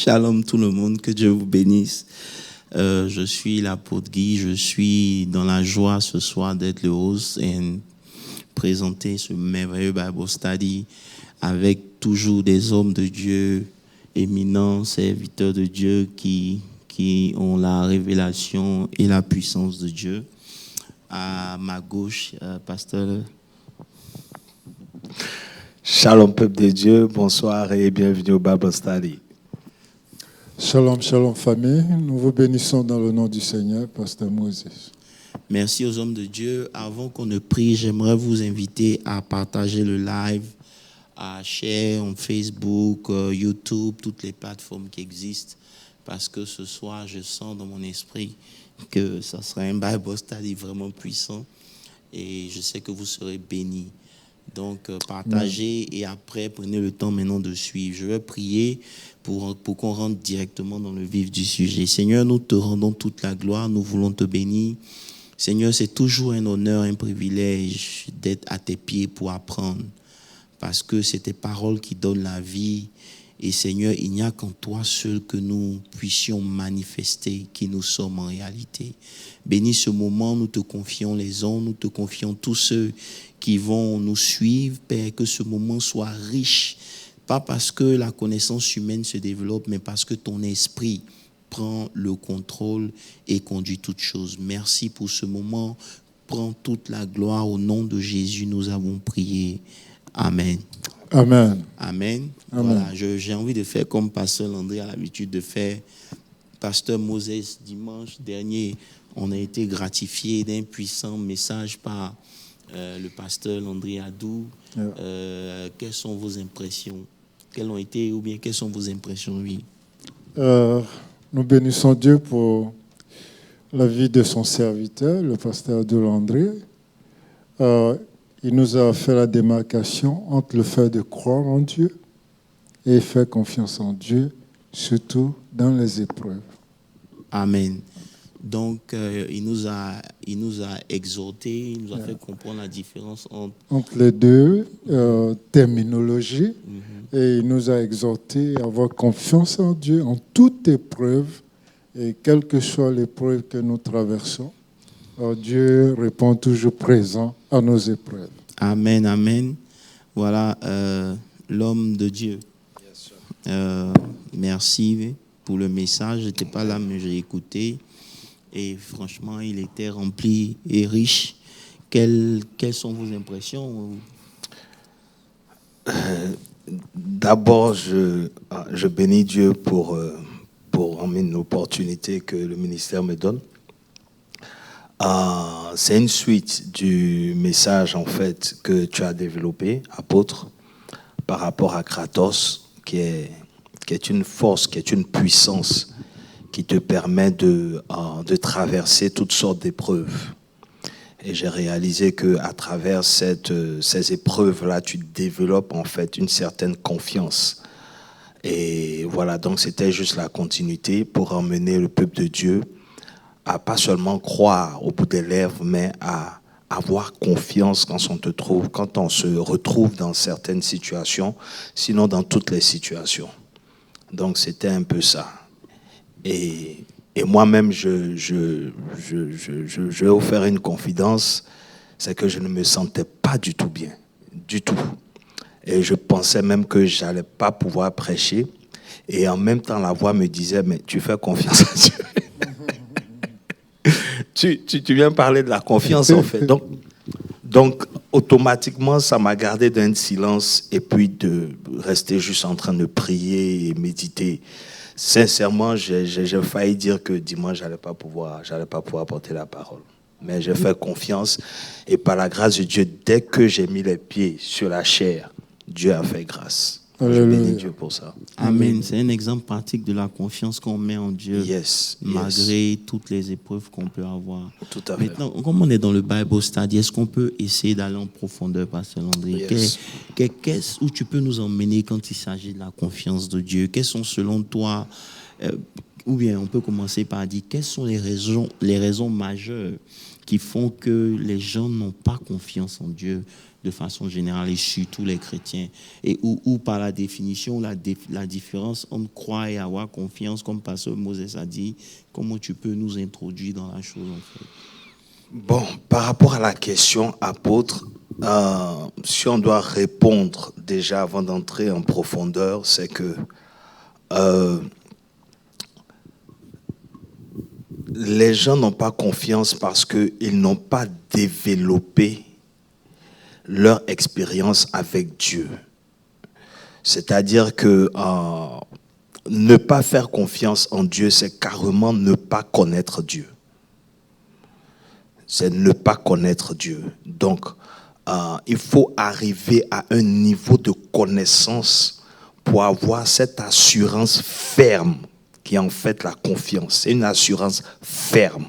Shalom tout le monde, que Dieu vous bénisse. Je suis l'apôtre Guy, je suis dans la joie ce soir d'être le host et présenter ce merveilleux Bible Study avec toujours des hommes de Dieu, éminents serviteurs de Dieu qui ont la révélation et la puissance de Dieu. À ma gauche, pasteur. Shalom peuple de Dieu, bonsoir et bienvenue au Bible Study. Shalom, shalom famille, nous vous bénissons dans le nom du Seigneur, pasteur Moses. Merci aux hommes de Dieu. Avant qu'on ne prie, j'aimerais vous inviter à partager le live, à share en Facebook, YouTube, toutes les plateformes qui existent. Parce que ce soir, je sens dans mon esprit que ça sera un Bible Study vraiment puissant. Et je sais que vous serez bénis. Donc, partagez et après, prenez le temps maintenant de suivre. Je vais prier pour qu'on rentre directement dans le vif du sujet. Seigneur, nous te rendons toute la gloire, nous voulons te bénir. Seigneur, c'est toujours un honneur, un privilège d'être à tes pieds pour apprendre. Parce que c'est tes paroles qui donnent la vie. Et Seigneur, il n'y a qu'en toi seul que nous puissions manifester qui nous sommes en réalité. Bénis ce moment, nous te confions les hommes, nous te confions tous ceux qui vont nous suivre, Père, que ce moment soit riche. Pas parce que la connaissance humaine se développe, mais parce que ton esprit prend le contrôle et conduit toutes choses. Merci pour ce moment. Prends toute la gloire. Au nom de Jésus, nous avons prié. Amen. Amen. Amen. Amen. Voilà, j'ai envie de faire comme pasteur Landry a l'habitude de faire. Pasteur Moses, dimanche dernier, on a été gratifié d'un puissant message par le pasteur Landry Adou. Quelles sont vos impressions? Quelles ont été ou bien quelles sont vos impressions, oui? Nous bénissons Dieu pour la vie de son serviteur, le pasteur Adou Landry. Il nous a fait la démarcation entre le fait de croire en Dieu et faire confiance en Dieu, surtout dans les épreuves. Amen. Donc, il nous a exhortés, il nous a fait comprendre la différence entre les deux terminologies. Et il nous a exhortés à avoir confiance en Dieu en toute épreuve. Et quelle que soit l'épreuve que nous traversons, Dieu répond toujours présent à nos épreuves. Amen, amen. Voilà l'homme de Dieu. Merci pour le message. Je n'étais pas là, mais j'ai écouté. Et franchement, il était rempli et riche. Quelles sont vos impressions? D'abord, je bénis Dieu pour une opportunité que le ministère me donne. C'est une suite du message en fait que tu as développé, apôtre, par rapport à Kratos, qui est une force, qui est une puissance qui te permet de traverser toutes sortes d'épreuves. Et j'ai réalisé qu'à travers ces épreuves-là, tu développes en fait une certaine confiance. Et voilà, donc c'était juste la continuité pour emmener le peuple de Dieu à pas seulement croire au bout des lèvres, mais à avoir confiance quand on se retrouve dans certaines situations, sinon dans toutes les situations. Donc c'était un peu ça. Et moi-même, je vais vous faire une confidence, c'est que je ne me sentais pas du tout bien, du tout. Et je pensais même que je n'allais pas pouvoir prêcher. Et en même temps, la voix me disait, mais tu fais confiance à Dieu. tu viens parler de la confiance, en fait. Donc, automatiquement, ça m'a gardé dans un silence et puis de rester juste en train de prier et méditer. Sincèrement, j'ai failli dire que dimanche, j'allais pas pouvoir porter la parole. Mais j'ai fait confiance et par la grâce de Dieu, dès que j'ai mis les pieds sur la chair, Dieu a fait grâce. Je bénis Dieu pour ça. Amen. C'est un exemple pratique de la confiance qu'on met en Dieu, malgré toutes les épreuves qu'on peut avoir. Tout à fait. Maintenant, comme on est dans le Bible Study, est-ce qu'on peut essayer d'aller en profondeur, pasteur Landry? Qu'est-ce où tu peux nous emmener quand il s'agit de la confiance de Dieu? Quelles sont selon toi, ou bien on peut commencer par dire, quelles sont les raisons majeures qui font que les gens n'ont pas confiance en Dieu de façon générale, et surtout les chrétiens, et où par la définition, la différence entre croire et avoir confiance, comme Pasteur Moses a dit, comment tu peux nous introduire dans la chose en fait? Bon, par rapport à la question, apôtre, si on doit répondre déjà avant d'entrer en profondeur, c'est que les gens n'ont pas confiance parce qu'ils n'ont pas développé leur expérience avec Dieu. C'est-à-dire que ne pas faire confiance en Dieu, c'est carrément ne pas connaître Dieu. C'est ne pas connaître Dieu. Donc, il faut arriver à un niveau de connaissance pour avoir cette assurance ferme qui est en fait la confiance. C'est une assurance ferme.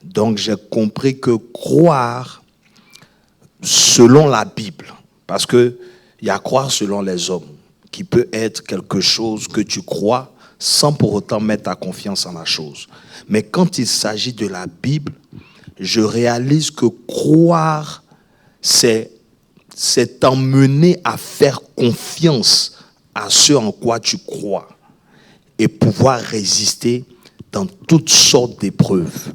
Donc, j'ai compris que croire selon la Bible, parce qu'il y a croire selon les hommes, qui peut être quelque chose que tu crois sans pour autant mettre ta confiance en la chose. Mais quand il s'agit de la Bible, je réalise que croire, c'est t'emmener à faire confiance à ce en quoi tu crois et pouvoir résister dans toutes sortes d'épreuves.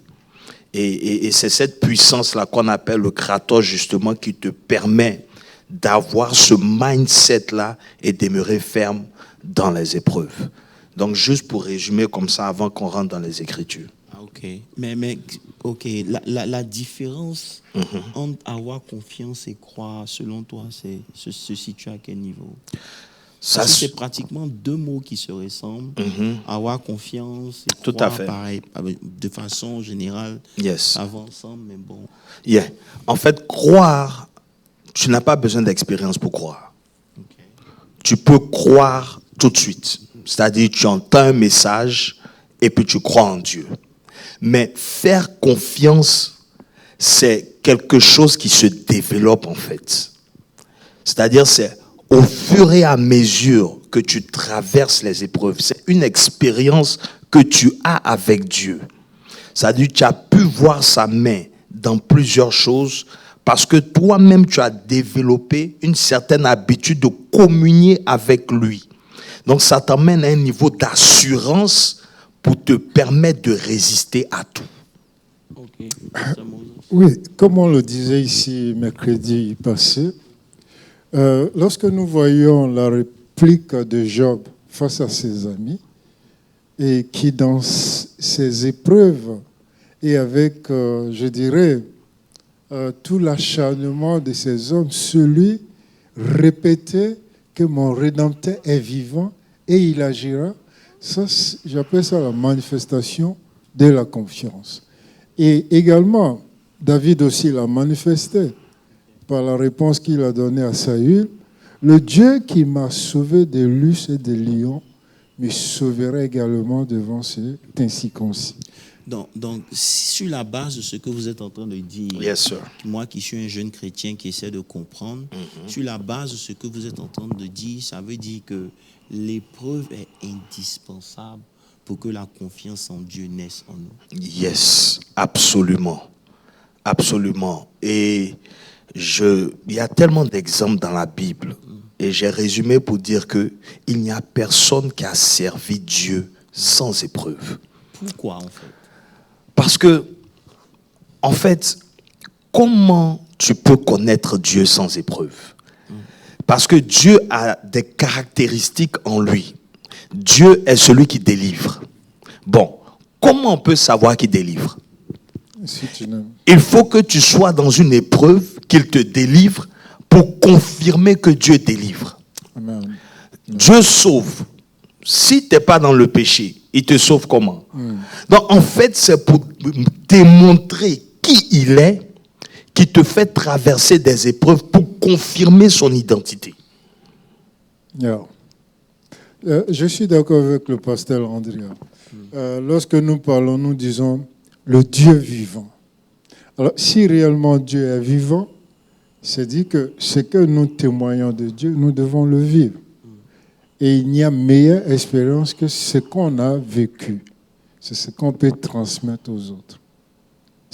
Et c'est cette puissance-là qu'on appelle le kratos, justement, qui te permet d'avoir ce mindset-là et demeurer ferme dans les épreuves. Donc, juste pour résumer comme ça, avant qu'on rentre dans les Écritures. Ok, mais ok, la différence entre avoir confiance et croire, selon toi, se situe à quel niveau? Parce que c'est pratiquement deux mots qui se ressemblent. Avoir confiance et tout croire, à fait. Pareil, de façon générale, ça va ensemble, mais bon. Yeah. En fait, croire, tu n'as pas besoin d'expérience pour croire. Okay. Tu peux croire tout de suite. C'est-à-dire, tu entends un message et puis tu crois en Dieu. Mais faire confiance, c'est quelque chose qui se développe en fait. C'est-à-dire, c'est au fur et à mesure que tu traverses les épreuves, c'est une expérience que tu as avec Dieu. C'est-à-dire, tu as pu voir sa main dans plusieurs choses parce que toi-même, tu as développé une certaine habitude de communier avec lui. Donc, ça t'amène à un niveau d'assurance pour te permettre de résister à tout. Okay. Oui, comme on le disait ici mercredi passé, lorsque nous voyons la réplique de Job face à ses amis, et qui dans ses épreuves et avec, je dirais, tout l'acharnement de ces hommes, celui répétait que mon Rédempteur est vivant et il agira. Ça, j'appelle ça la manifestation de la confiance. Et également, David aussi l'a manifesté par la réponse qu'il a donnée à Saül. Le Dieu qui m'a sauvé des luces et des lions me sauvera également devant cet incirconcis. Donc, sur la base de ce que vous êtes en train de dire, yes, sir. Moi qui suis un jeune chrétien qui essaie de comprendre, sur la base de ce que vous êtes en train de dire, ça veut dire que l'épreuve est indispensable pour que la confiance en Dieu naisse en nous. Yes, absolument. Absolument. Et il y a tellement d'exemples dans la Bible. Et j'ai résumé pour dire qu'il n'y a personne qui a servi Dieu sans épreuve. Pourquoi, en fait? Parce que, en fait, comment tu peux connaître Dieu sans épreuve? Parce que Dieu a des caractéristiques en lui. Dieu est celui qui délivre. Bon, comment on peut savoir qu'il délivre? Il faut que tu sois dans une épreuve qu'il te délivre pour confirmer que Dieu délivre. Amen. Dieu sauve. Si tu n'es pas dans le péché, il te sauve comment? Donc, en fait, c'est pour démontrer qui il est qui te fait traverser des épreuves pour confirmer son identité. Yeah. Je suis d'accord avec le pasteur Andrea. Lorsque nous parlons, nous disons le Dieu vivant. Alors, si réellement Dieu est vivant, c'est dit que ce que nous témoignons de Dieu, nous devons le vivre. Et il n'y a meilleure expérience que ce qu'on a vécu. C'est ce qu'on peut transmettre aux autres.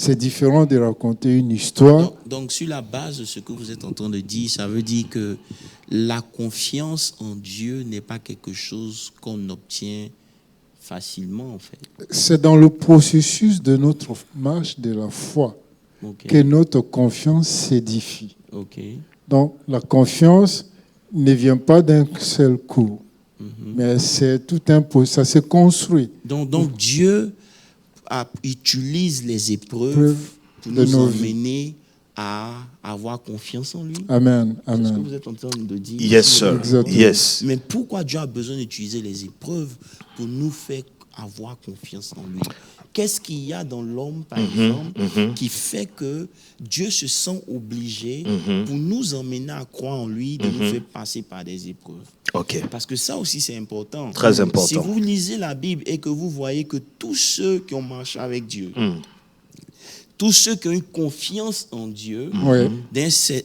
C'est différent de raconter une histoire. Donc, sur la base de ce que vous êtes en train de dire, ça veut dire que la confiance en Dieu n'est pas quelque chose qu'on obtient facilement, en fait. C'est dans le processus de notre marche de la foi que notre confiance s'édifie. Donc, la confiance ne vient pas d'un seul coup, mais c'est tout un processus, ça se construit. Donc Dieu utilise les épreuves pour nous emmener à avoir confiance en lui. Amen. C'est ce que vous êtes en train de dire. Yes, sir. Exactement. Yes. Mais pourquoi Dieu a besoin d'utiliser les épreuves pour nous faire avoir confiance en lui? Qu'est-ce qu'il y a dans l'homme, par exemple, qui fait que Dieu se sent obligé pour nous emmener à croire en lui, de nous faire passer par des épreuves? Parce que ça aussi, c'est important. Très important. Si vous lisez la Bible et que vous voyez que tous ceux qui ont marché avec Dieu, tous ceux qui ont eu confiance en Dieu,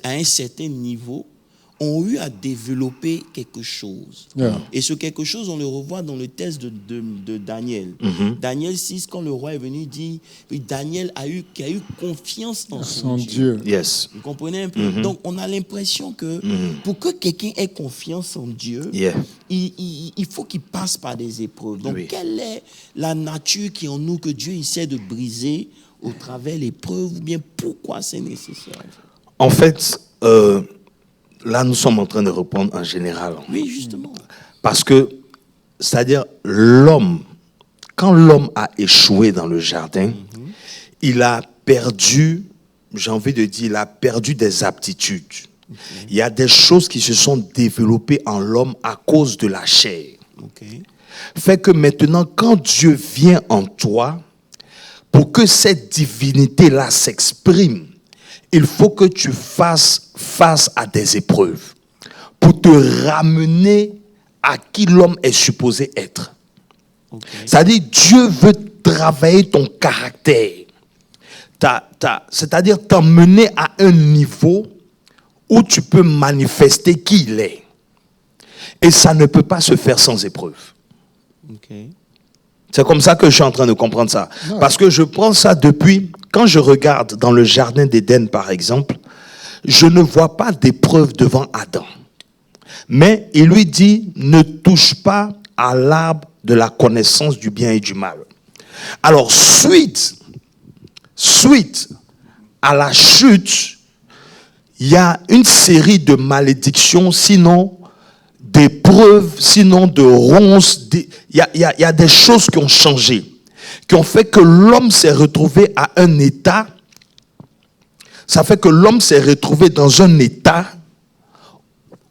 à un certain niveau, ont eu à développer quelque chose. Et ce quelque chose, on le revoit dans le texte de Daniel. Daniel 6, quand le roi est venu dire, Daniel qui a eu confiance en son Dieu. Yes. Vous comprenez un peu? Donc, on a l'impression que pour que quelqu'un ait confiance en Dieu, il faut qu'il passe par des épreuves. Donc, quelle est la nature qui est en nous que Dieu essaie de briser au travers l'épreuve, ou bien pourquoi c'est nécessaire? En fait, là, nous sommes en train de répondre en général. Oui, justement. Parce que, c'est-à-dire, l'homme, quand l'homme a échoué dans le jardin, il a perdu, j'ai envie de dire, il a perdu des aptitudes. Il y a des choses qui se sont développées en l'homme à cause de la chair. Fait que maintenant, quand Dieu vient en toi, pour que cette divinité-là s'exprime, il faut que tu fasses face à des épreuves pour te ramener à qui l'homme est supposé être. C'est-à-dire, Dieu veut travailler ton caractère. C'est-à-dire t'emmener à un niveau où tu peux manifester qui il est. Et ça ne peut pas se faire sans épreuve. C'est comme ça que je suis en train de comprendre ça. Parce que je prends ça depuis, quand je regarde dans le jardin d'Éden par exemple, je ne vois pas d'épreuve devant Adam. Mais il lui dit, ne touche pas à l'arbre de la connaissance du bien et du mal. Alors, suite à la chute, il y a une série de malédictions, sinon d'épreuves, sinon de ronces. Il y a des choses qui ont changé, qui ont fait que l'homme s'est retrouvé à un état. Ça fait que l'homme s'est retrouvé dans un état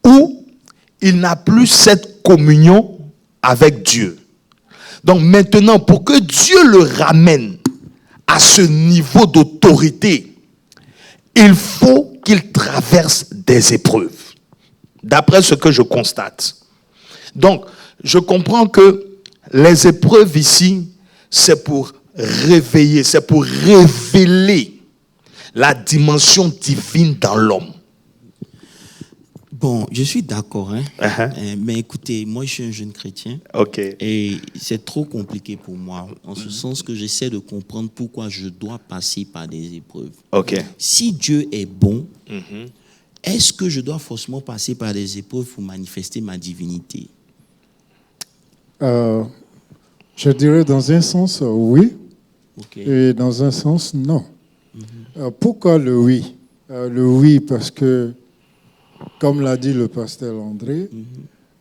où il n'a plus cette communion avec Dieu. Donc maintenant, pour que Dieu le ramène à ce niveau d'autorité, il faut qu'il traverse des épreuves. D'après ce que je constate. Donc, je comprends que les épreuves ici, c'est pour réveiller, c'est pour révéler la dimension divine dans l'homme. Bon, je suis d'accord, mais écoutez, moi je suis un jeune chrétien et c'est trop compliqué pour moi, en ce sens que j'essaie de comprendre pourquoi je dois passer par des épreuves. Si Dieu est bon, est-ce que je dois forcément passer par des épreuves pour manifester ma divinité? Je dirais dans un sens oui, et dans un sens non. Pourquoi le oui? Le oui parce que, comme l'a dit le pasteur André,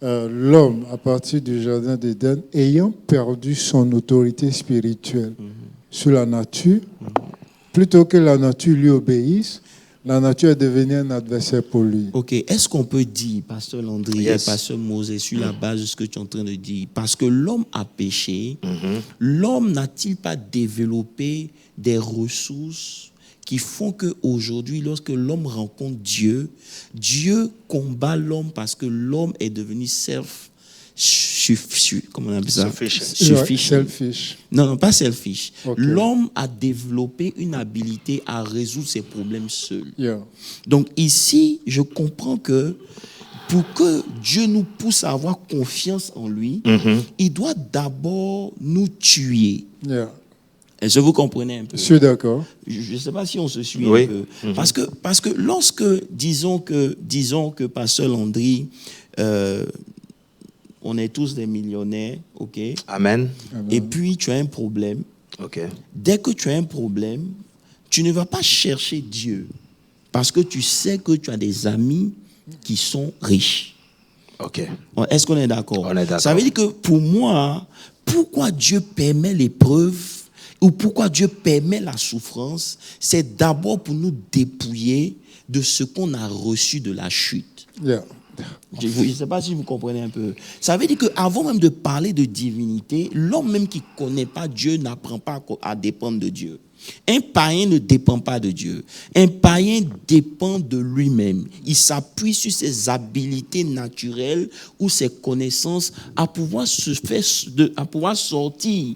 l'homme, à partir du jardin d'Éden, ayant perdu son autorité spirituelle sur la nature, plutôt que la nature lui obéisse, la nature est devenue un adversaire pour lui. Est-ce qu'on peut dire, pasteur Landry et pasteur Moses, sur la base de ce que tu es en train de dire, parce que l'homme a péché, l'homme n'a-t-il pas développé des ressources qui font qu'aujourd'hui, lorsque l'homme rencontre Dieu, Dieu combat l'homme parce que l'homme est devenu comment on appelle ça? Selfish. Non, pas selfish. L'homme a développé une habilité à résoudre ses problèmes seul. Donc ici, je comprends que pour que Dieu nous pousse à avoir confiance en lui, il doit d'abord nous tuer. Est-ce que vous comprenez un peu? Je suis d'accord. Je ne sais pas si on se suit Oui. un peu. Parce que lorsque, disons que Pasteur Landry, on est tous des millionnaires, ok? Amen. Et puis tu as un problème. OK. Dès que tu as un problème, tu ne vas pas chercher Dieu parce que tu sais que tu as des amis qui sont riches. OK. Est-ce qu'on est d'accord? On est d'accord. Ça veut dire que pour moi, pourquoi Dieu permet l'épreuve ou pourquoi Dieu permet la souffrance, c'est d'abord pour nous dépouiller de ce qu'on a reçu de la chute. Yeah. Je ne sais pas si vous comprenez un peu. Ça veut dire qu'avant même de parler de divinité, l'homme même qui ne connaît pas Dieu n'apprend pas à dépendre de Dieu. Un païen ne dépend pas de Dieu. Un païen dépend de lui-même. Il s'appuie sur ses habiletés naturelles ou ses connaissances à pouvoir à pouvoir sortir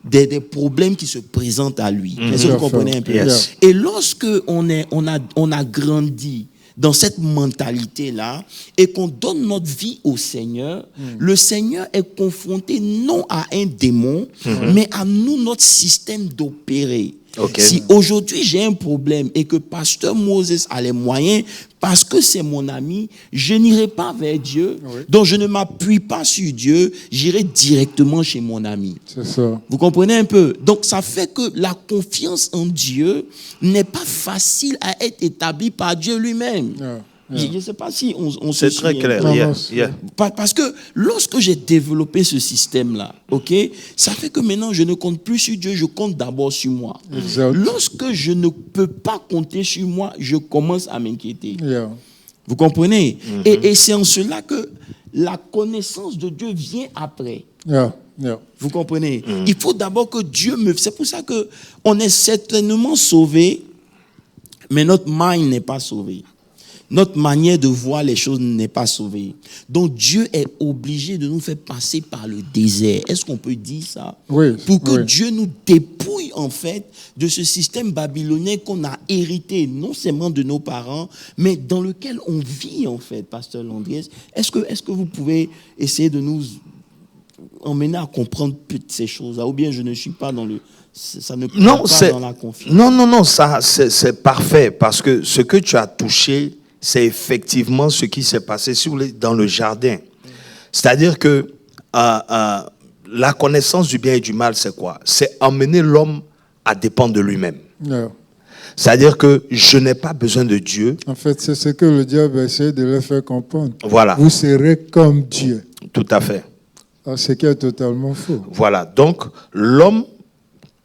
des problèmes qui se présentent à lui. Est-ce que vous comprenez un peu? Yes. Et lorsque on a grandi dans cette mentalité-là et qu'on donne notre vie au Seigneur, le Seigneur est confronté non à un démon, mais à nous, notre système d'opérer. Okay. Si aujourd'hui j'ai un problème et que Pasteur Moses a les moyens, parce que c'est mon ami, je n'irai pas vers Dieu, donc je ne m'appuie pas sur Dieu, j'irai directement chez mon ami. C'est ça. Vous comprenez un peu? Donc ça fait que la confiance en Dieu n'est pas facile à être établie par Dieu lui-même. Yeah. Je ne sais pas si on C'est se très suit un clair. peu. Non, Yeah, non, yeah. Parce que lorsque j'ai développé ce système-là, ok, ça fait que maintenant je ne compte plus sur Dieu, je compte d'abord sur moi. Exact. Lorsque je ne peux pas compter sur moi, je commence à m'inquiéter. Yeah. Vous comprenez? Et c'est en cela que la connaissance de Dieu vient après. Yeah. Yeah. Vous comprenez? Il faut d'abord que Dieu me... C'est pour ça que on est certainement sauvé, mais notre mind n'est pas sauvé. Notre manière de voir les choses n'est pas sauvée. Donc Dieu est obligé de nous faire passer par le désert. Est-ce qu'on peut dire ça? Oui, Pour que oui. Dieu nous dépouille en fait de ce système babylonien qu'on a hérité non seulement de nos parents, mais dans lequel on vit en fait, Pasteur Landry. Est-ce que vous pouvez essayer de nous emmener à comprendre ces choses-là? Ou bien je ne suis pas dans le... Ça ne prend Non, pas dans la confiance. non, ça, c'est parfait parce que ce que tu as touché, c'est effectivement ce qui s'est passé dans le jardin. C'est-à-dire que la connaissance du bien et du mal, c'est quoi? C'est emmener l'homme à dépendre de lui-même. Yeah. C'est-à-dire que je n'ai pas besoin de Dieu. En fait, c'est ce que le diable essaie de leur faire comprendre. Voilà, Vous serez comme Dieu. tout à fait. Ce qui est totalement faux. Voilà, donc l'homme,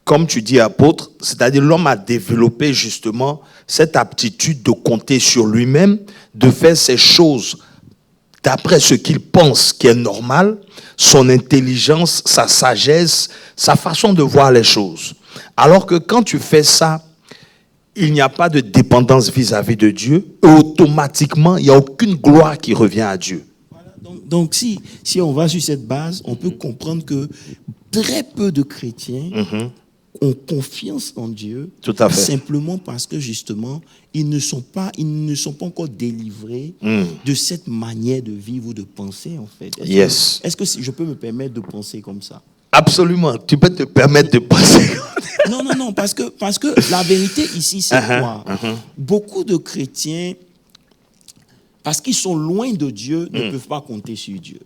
comme tu dis apôtre, c'est-à-dire l'homme a développé justement cette aptitude de compter sur lui-même, de faire ces choses d'après ce qu'il pense qui est normal, son intelligence, sa sagesse, sa façon de voir les choses. Alors que quand tu fais ça, il n'y a pas de dépendance vis-à-vis de Dieu, et automatiquement, il n'y a aucune gloire qui revient à Dieu. Voilà, donc si on va sur cette base, on peut comprendre que très peu de chrétiens ont confiance en Dieu, Tout à fait. simplement parce que justement, ils ne sont pas encore délivrés de cette manière de vivre ou de penser en fait. Yes. Est-ce que je peux me permettre de penser comme ça? Absolument, tu peux te permettre de penser. Non, parce que la vérité ici, c'est quoi? Beaucoup de chrétiens, parce qu'ils sont loin de Dieu, ne peuvent pas compter sur Dieu.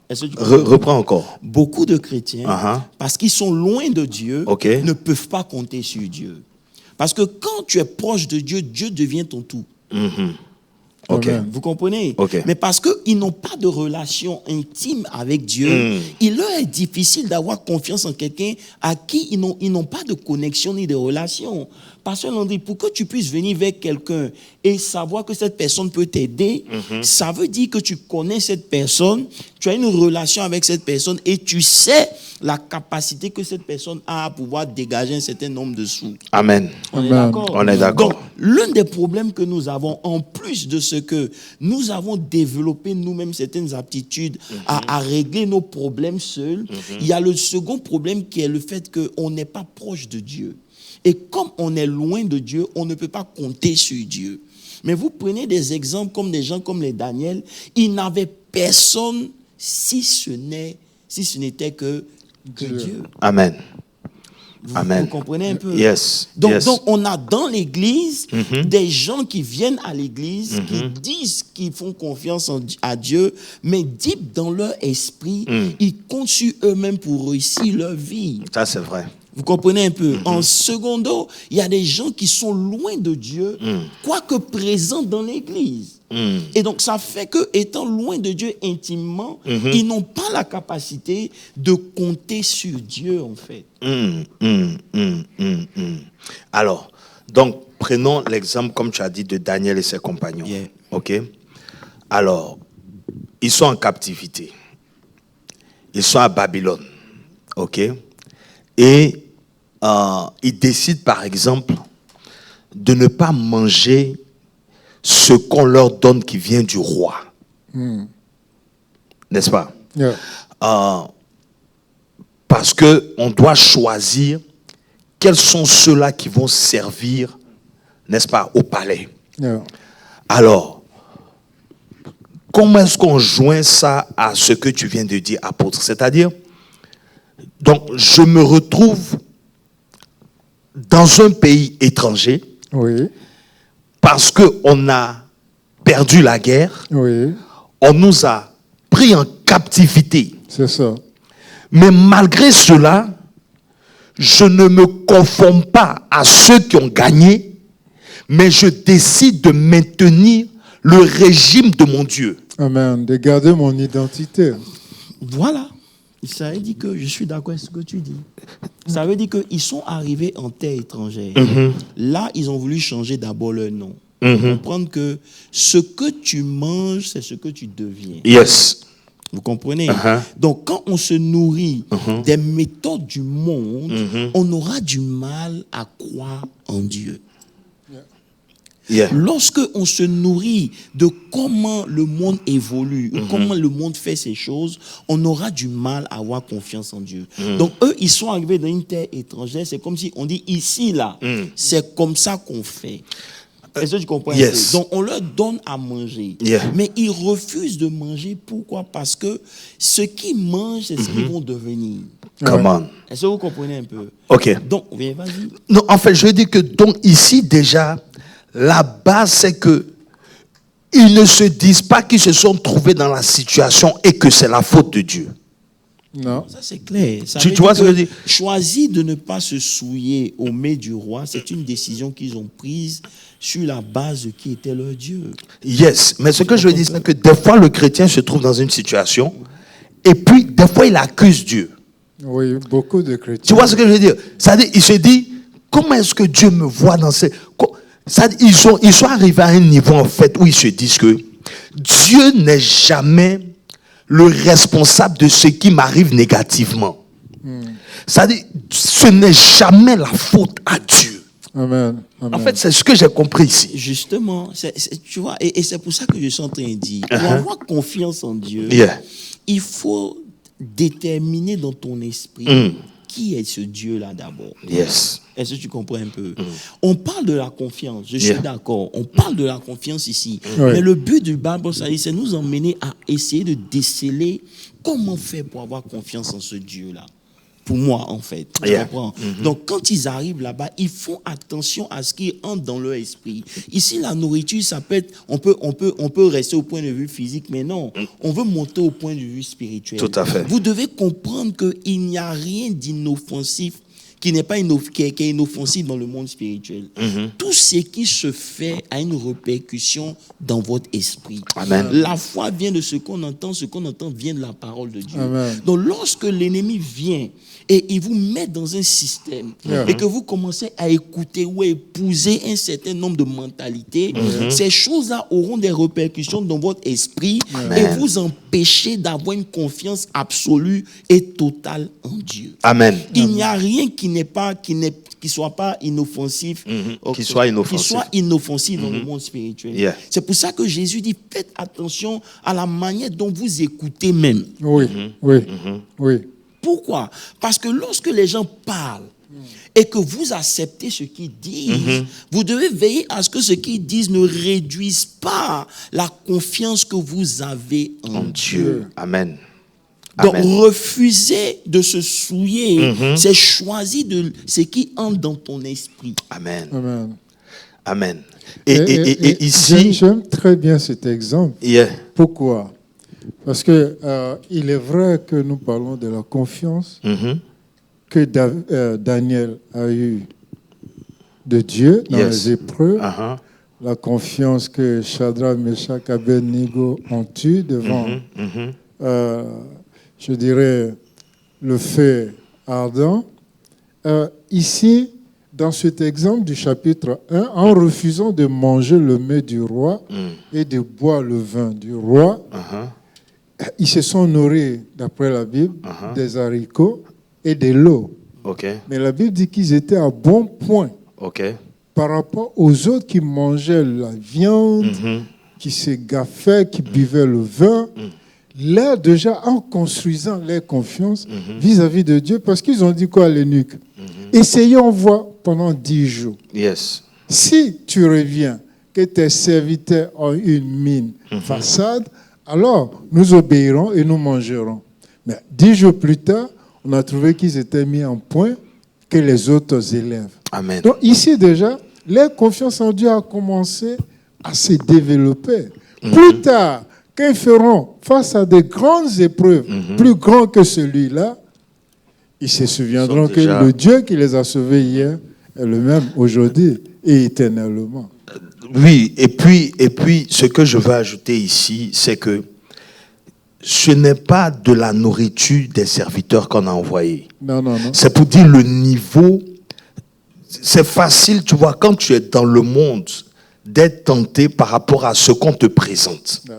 Est-ce que tu comprends? Reprends encore. Beaucoup de chrétiens, parce qu'ils sont loin de Dieu, Ok. ne peuvent pas compter sur Dieu. Parce que quand tu es proche de Dieu, Dieu devient ton tout. Ok. Amen. Vous comprenez? Ok. Mais parce qu'ils n'ont pas de relation intime avec Dieu, il leur est difficile d'avoir confiance en quelqu'un à qui ils n'ont pas de connexion ni de relation. Pasteur Landry, pour que tu puisses venir vers quelqu'un et savoir que cette personne peut t'aider, ça veut dire que tu connais cette personne, tu as une relation avec cette personne et tu sais la capacité que cette personne a à pouvoir dégager un certain nombre de sous. Amen. On est Amen. d'accord? On est d'accord. Donc, l'un des problèmes que nous avons, en plus de ce que nous avons développé nous-mêmes certaines aptitudes à régler nos problèmes seuls, il y a le second problème qui est le fait qu'on n'est pas proche de Dieu. Et comme on est loin de Dieu, on ne peut pas compter sur Dieu. Mais vous prenez des exemples comme des gens comme les Daniel, ils n'avaient personne si ce n'était que Dieu. Amen. Amen. Vous comprenez un peu? Yes. Donc, Yes. donc, on a dans l'église des gens qui viennent à l'église, qui disent qu'ils font confiance à Dieu, mais deep dans leur esprit, ils comptent sur eux-mêmes pour réussir leur vie. Ça, c'est vrai. Vous comprenez un peu? En secondo, il y a des gens qui sont loin de Dieu, quoique présents dans l'église. Et donc, ça fait que, étant loin de Dieu intimement, ils n'ont pas la capacité de compter sur Dieu, en fait. Alors, donc, prenons l'exemple, comme tu as dit, de Daniel et ses compagnons. Yeah. OK? Alors, ils sont en captivité. Ils sont à Babylone. OK? Et ils décident, par exemple, de ne pas manger ce qu'on leur donne qui vient du roi. N'est-ce pas? Yeah. Parce qu'on doit choisir quels sont ceux-là qui vont servir, n'est-ce pas, au palais. Yeah. Alors, comment est-ce qu'on joint ça à ce que tu viens de dire, apôtre? C'est-à-dire, donc, je me retrouve dans un pays étranger Oui. parce qu'on a perdu la guerre, Oui. on nous a pris en captivité. C'est ça. Mais malgré cela, je ne me conforme pas à ceux qui ont gagné, mais je décide de maintenir le régime de mon Dieu. Amen. De garder mon identité. Voilà. Ça veut dire que je suis d'accord avec ce que tu dis. Ça veut dire qu'ils sont arrivés en terre étrangère. Là, ils ont voulu changer d'abord leur nom. Comprendre que ce que tu manges, c'est ce que tu deviens. Yes. Vous comprenez? Donc, quand on se nourrit des méthodes du monde, on aura du mal à croire en Dieu. Yeah. Lorsque on se nourrit de comment le monde évolue, ou comment le monde fait ses choses, on aura du mal à avoir confiance en Dieu. Donc eux, ils sont arrivés dans une terre étrangère, c'est comme si on dit ici, là, c'est comme ça qu'on fait. Est-ce que tu comprends? Yes. Donc on leur donne à manger, mais ils refusent de manger. Pourquoi? Parce que ce qu'ils mangent, c'est ce qu'ils vont devenir. Come on. Est-ce que vous comprenez un peu? OK. Donc, vas-y. Non, en fait, je veux dire que donc ici déjà, la base c'est que ils ne se disent pas qu'ils se sont trouvés dans la situation et que c'est la faute de Dieu. Non. Ça, c'est clair. Ça Tu veut vois dire ce que je veux que dire? choisir de ne pas se souiller au mets du roi, c'est une décision qu'ils ont prise sur la base de qui était leur Dieu. Yes, mais ce que je veux dire, c'est que des fois, le chrétien se trouve dans une situation et puis, des fois, il accuse Dieu. Oui, beaucoup de chrétiens. Tu vois ce que je veux dire? C'est-à-dire, il se dit, comment est-ce que Dieu me voit dans ces... Ils sont arrivés à un niveau, en fait, où ils se disent que Dieu n'est jamais le responsable de ce qui m'arrive négativement. C'est-à-dire, ce n'est jamais la faute à Dieu. Amen. Amen. En fait, c'est ce que j'ai compris ici. Justement, tu vois, et c'est pour ça que je suis en train de dire, pour avoir confiance en Dieu, Yeah. il faut déterminer dans ton esprit qui est ce Dieu-là d'abord. Yes. Est-ce que tu comprends un peu? On parle de la confiance, je suis Yeah. d'accord. On parle de la confiance ici. Ouais. Mais le but du Bible, c'est nous emmener à essayer de déceler comment faire pour avoir confiance en ce Dieu-là. Pour moi, en fait. Tu Yeah. comprends? Donc, quand ils arrivent là-bas, ils font attention à ce qui entre dans leur esprit. Ici, la nourriture, ça peut être... On peut rester au point de vue physique, mais non. On veut monter au point de vue spirituel. Tout à fait. Vous devez comprendre qu'il n'y a rien d'inoffensif qui n'est pas qui est inoffensif dans le monde spirituel. Tout ce qui se fait a une répercussion dans votre esprit. Amen. La foi vient de ce qu'on entend vient de la parole de Dieu. Amen. Donc lorsque l'ennemi vient et il vous met dans un système et que vous commencez à écouter ou à épouser un certain nombre de mentalités, ces choses-là auront des répercussions dans votre esprit et vous empêcher d'avoir une confiance absolue et totale en Dieu. Amen. Il n'y a rien qui soit pas inoffensif, Qui soit inoffensif. qui soit inoffensif dans le monde spirituel. Yeah. C'est pour ça que Jésus dit, faites attention à la manière dont vous écoutez même. Oui, oui, oui. Pourquoi? Parce que lorsque les gens parlent et que vous acceptez ce qu'ils disent, vous devez veiller à ce que ce qu'ils disent ne réduise pas la confiance que vous avez en Dieu. Amen. Donc, Amen. refuser de se souiller, c'est choisir de ce qui entre dans ton esprit. Amen. Amen. Amen. Et ici, J'aime très bien cet exemple. yeah. Pourquoi? Parce que il est vrai que nous parlons de la confiance que Daniel a eue de Dieu dans Yes. les épreuves, Uh-huh. la confiance que Shadrach, Meshach, Abednego ont eue devant, je dirais, le feu ardent. Ici, dans cet exemple du chapitre 1, en refusant de manger le mets du roi et de boire le vin du roi, ils se sont nourris, d'après la Bible, des haricots et de l'eau. OK. Mais la Bible dit qu'ils étaient à bon point OK. par rapport aux autres qui mangeaient la viande, qui se gaffaient, qui buvaient le vin. Là, déjà, en construisant leur confiance vis-à-vis de Dieu, parce qu'ils ont dit quoi à l'eunuque? Essayons voir pendant 10 jours. Yes. Si tu reviens, que tes serviteurs ont une mine façade, alors nous obéirons et nous mangerons. Mais 10 jours plus tard, on a trouvé qu'ils étaient mis en point que les autres élèves. Amen. Donc ici déjà, leur confiance en Dieu a commencé à se développer. Plus tard, quand ils feront face à de grandes épreuves, plus grands que celui-là, ils se souviendront que déjà... le Dieu qui les a sauvés hier est le même aujourd'hui et éternellement. Oui, et puis, ce que je veux ajouter ici, c'est que ce n'est pas de la nourriture des serviteurs qu'on a envoyé. Non, non, non. C'est pour dire le niveau. C'est facile, tu vois, quand tu es dans le monde, d'être tenté par rapport à ce qu'on te présente. Non.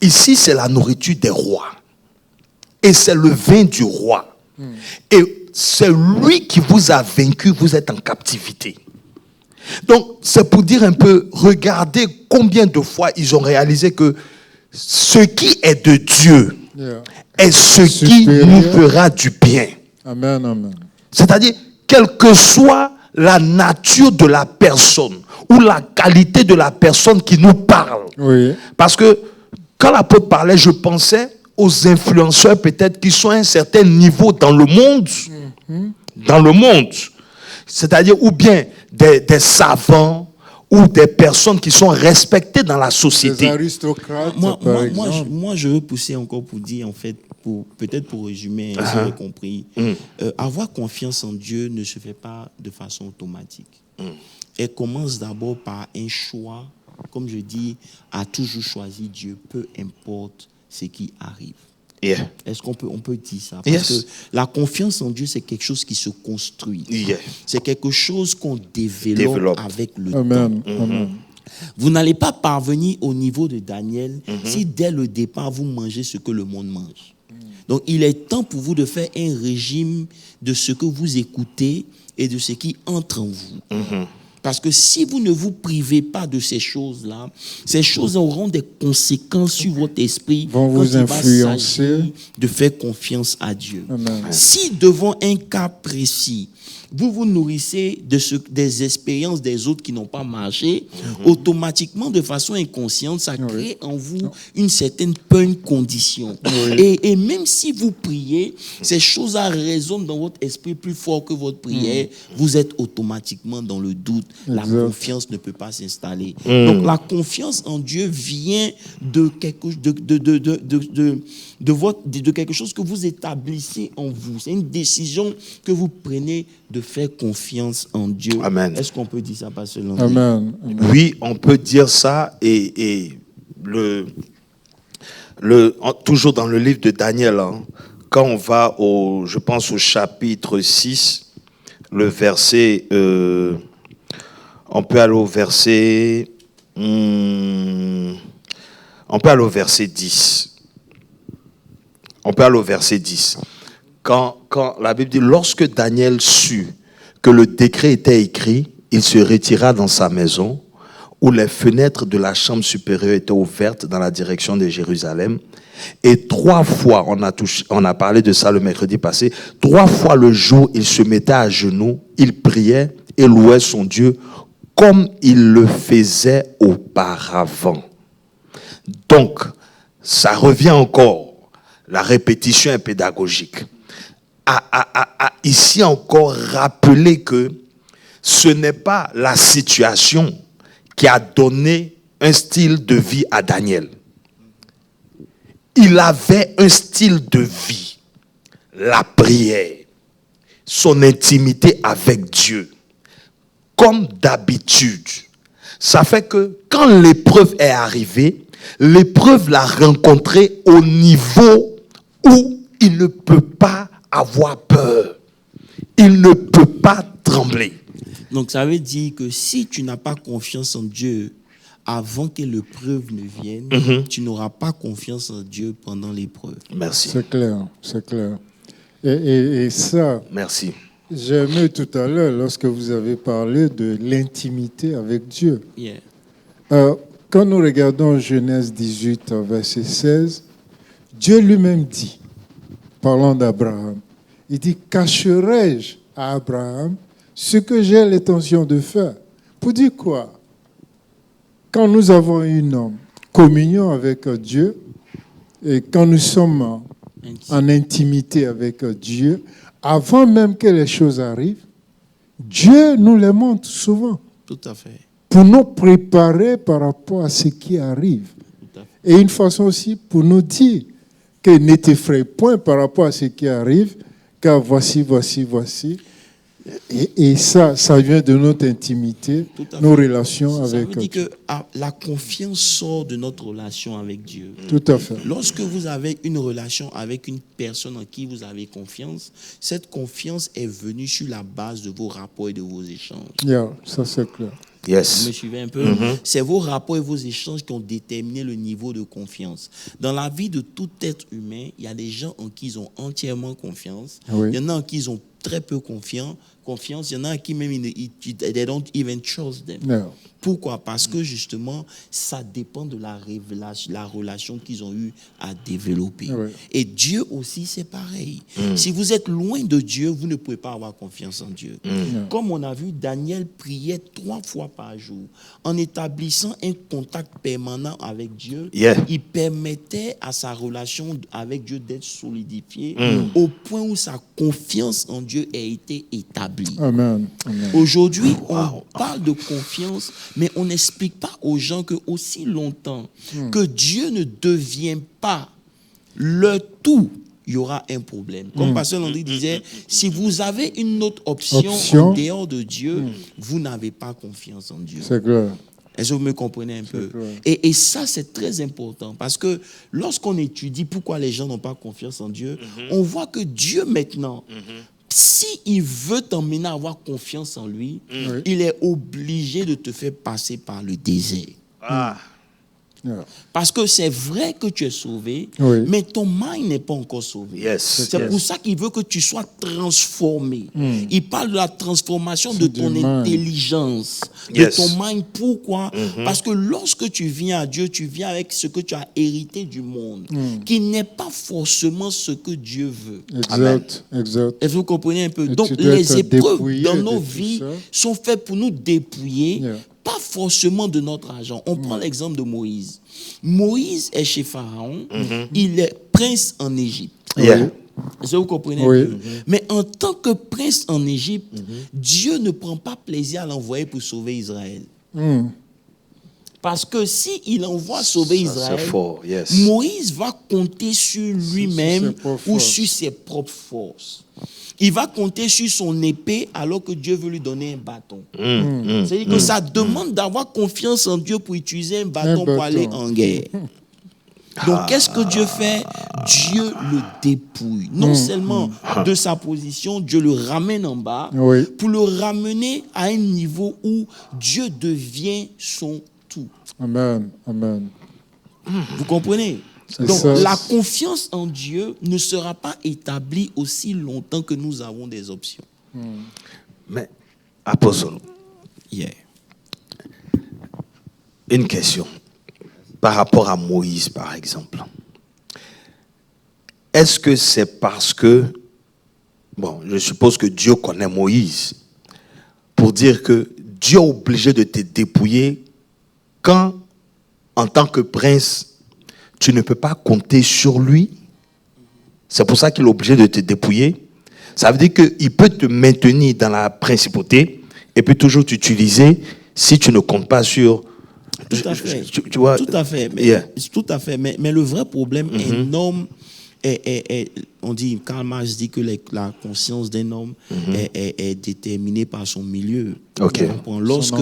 Ici, c'est la nourriture des rois. Et c'est le vin du roi. Et c'est lui qui vous a vaincu, vous êtes en captivité. Donc, c'est pour dire un peu, regardez combien de fois ils ont réalisé que ce qui est de Dieu est ce qui nous fera du bien. Amen, amen. C'est-à-dire, quelle que soit la nature de la personne ou la qualité de la personne qui nous parle. Oui. Parce que quand l'apôtre parlait, je pensais aux influenceurs peut-être qui sont à un certain niveau dans le monde. Dans le monde. C'est-à-dire, ou bien des savants, ou des personnes qui sont respectées dans la société. Des aristocrates, par exemple. Moi, je veux pousser encore pour dire, en fait, peut-être pour résumer, si j'ai compris, avoir confiance en Dieu ne se fait pas de façon automatique. Elle commence d'abord par un choix, comme je dis, à toujours choisir Dieu, peu importe ce qui arrive. Yeah. Est-ce qu'on peut dire ça? Parce que la confiance en Dieu, c'est quelque chose qui se construit. Yeah. C'est quelque chose qu'on développe avec le temps. Amen. Vous n'allez pas parvenir au niveau de Daniel si dès le départ, vous mangez ce que le monde mange. Donc, il est temps pour vous de faire un régime de ce que vous écoutez et de ce qui entre en vous. Parce que si vous ne vous privez pas de ces choses-là, ces choses auront des conséquences sur votre esprit. Vont vous influencer. De faire confiance à Dieu. Amen. Si devant un cas précis, vous vous nourrissez des expériences des autres qui n'ont pas marché, automatiquement, de façon inconsciente, ça crée en vous une certaine peine condition. Et même si vous priez, ces choses-là résonnent dans votre esprit plus fort que votre prière, vous êtes automatiquement dans le doute. La confiance ne peut pas s'installer. Donc la confiance en Dieu vient de quelque chose que vous établissez en vous. C'est une décision que vous prenez de faire confiance en Dieu. Amen. Est-ce qu'on peut dire ça, Pasteur Landry? Amen. Oui, on peut dire ça. Et toujours dans le livre de Daniel, quand on va je pense au chapitre 6, le verset, on peut aller au verset, on peut aller au verset 10. On peut aller au verset 10. Quand la Bible dit, lorsque Daniel sut que le décret était écrit, il se retira dans sa maison, où les fenêtres de la chambre supérieure étaient ouvertes dans la direction de Jérusalem. Et 3 fois, on a parlé de ça le mercredi passé, 3 fois le jour, il se mettait à genoux, il priait et louait son Dieu comme il le faisait auparavant. Donc, ça revient encore. la répétition est pédagogique, a ici encore rappelé que ce n'est pas la situation qui a donné un style de vie à Daniel. Il avait un style de vie, la prière, son intimité avec Dieu. Comme d'habitude, ça fait que quand l'épreuve est arrivée, l'épreuve l'a rencontré au niveau où il ne peut pas avoir peur. Il ne peut pas trembler. Donc ça veut dire que si tu n'as pas confiance en Dieu avant que l'épreuve ne vienne, tu n'auras pas confiance en Dieu pendant l'épreuve. Merci. C'est clair, c'est clair. Et ça, Merci. j'ai aimé tout à l'heure lorsque vous avez parlé de l'intimité avec Dieu. Yeah. Quand nous regardons Genèse 18, verset 16, Dieu lui-même dit, parlant d'Abraham, il dit, cacherai-je à Abraham ce que j'ai l'intention de faire? Pour dire quoi? Quand nous avons une communion avec Dieu et quand nous sommes en intimité avec Dieu, avant même que les choses arrivent, Dieu nous les montre souvent. Tout à fait. Pour nous préparer par rapport à ce qui arrive. Tout à fait. Et une façon aussi pour nous dire que ne t'effraie point par rapport à ce qui arrive, car voici. Et ça vient de notre intimité, nos relations avec Dieu. Ça veut Dieu. dire que la confiance sort de notre relation avec Dieu. Tout à fait. Lorsque vous avez une relation avec une personne en qui vous avez confiance, cette confiance est venue sur la base de vos rapports et de vos échanges. Yeah, ça c'est clair. Yes. Vous me suivez un peu? C'est vos rapports et vos échanges qui ont déterminé le niveau de confiance. Dans la vie de tout être humain, il y a des gens en qui ils ont entièrement confiance. Oui. Il y en a en qui ils ont très peu confiance. Il y en a en qui même they don't even trust them. Yeah. Pourquoi? Parce que justement, ça dépend de la révélation, la relation qu'ils ont eu à développer. Oui. Et Dieu aussi, c'est pareil. Si vous êtes loin de Dieu, vous ne pouvez pas avoir confiance en Dieu. Comme on a vu, Daniel priait 3 fois par jour. En établissant un contact permanent avec Dieu, Yeah. il permettait à sa relation avec Dieu d'être solidifiée au point où sa confiance en Dieu a été établie. Amen. Amen. Aujourd'hui, on parle de confiance, mais on n'explique pas aux gens que aussi longtemps que Dieu ne devient pas le tout, il y aura un problème. Comme Pasteur Landry disait, si vous avez une autre option en dehors de Dieu, vous n'avez pas confiance en Dieu. C'est clair. Est-ce que vous me comprenez un peu? clair. Et ça, c'est très important parce que lorsqu'on étudie pourquoi les gens n'ont pas confiance en Dieu, on voit que Dieu maintenant, s'il veut t'emmener à avoir confiance en lui, il est obligé de te faire passer par le désert. Yeah. Parce que c'est vrai que tu es sauvé, Oui. mais ton mind n'est pas encore sauvé. Yes. C'est pour ça qu'il veut que tu sois transformé. Il parle de la transformation de C'est ton du mind. intelligence, Yes. de ton mind. Pourquoi? Parce que lorsque tu viens à Dieu, tu viens avec ce que tu as hérité du monde, qui n'est pas forcément ce que Dieu veut. Exact. Exact. Est-ce que vous comprenez un peu? Et Donc, tu dois les être épreuves dépouillé dans de nos tout vies ça. sont faites pour nous dépouiller, Yeah. pas forcément de notre argent. On prend l'exemple de Moïse. Moïse est chez Pharaon, il est prince en Égypte. Yeah. Est-ce que vous comprenez? Oui. un peu? Mais en tant que prince en Égypte, Dieu ne prend pas plaisir à l'envoyer pour sauver Israël. Parce que s'il envoie sauver Ça, Israël, c'est fort. Yes. Moïse va compter sur lui-même ses propres ou forces. sur ses propres forces. Il va compter sur son épée alors que Dieu veut lui donner un bâton. C'est-à-dire que ça demande d'avoir confiance en Dieu pour utiliser un bâton pour aller en guerre. Donc, qu'est-ce que Dieu fait? Dieu le dépouille. Non seulement de sa position, Dieu le ramène en bas Oui. pour le ramener à un niveau où Dieu devient son tout. Amen. Amen. Vous comprenez? C'est Donc, ça. la confiance en Dieu ne sera pas établie aussi longtemps que nous avons des options. Mais, apôtre, Yeah. une question. Par rapport à Moïse, par exemple. Est-ce que c'est parce que, bon, je suppose que Dieu connaît Moïse, pour dire que Dieu est obligé de te dépouiller quand, en tant que prince, tu ne peux pas compter sur lui? C'est pour ça qu'il est obligé de te dépouiller. Ça veut dire qu'il peut te maintenir dans la principauté et puis toujours t'utiliser si tu ne comptes pas sur... Tout à fait. Tu vois, tout à fait. Mais, yeah. Tout à fait. Mais le vrai problème, un homme on dit, Karl Marx dit que la conscience d'un homme est déterminée par son milieu. Ok. Lorsque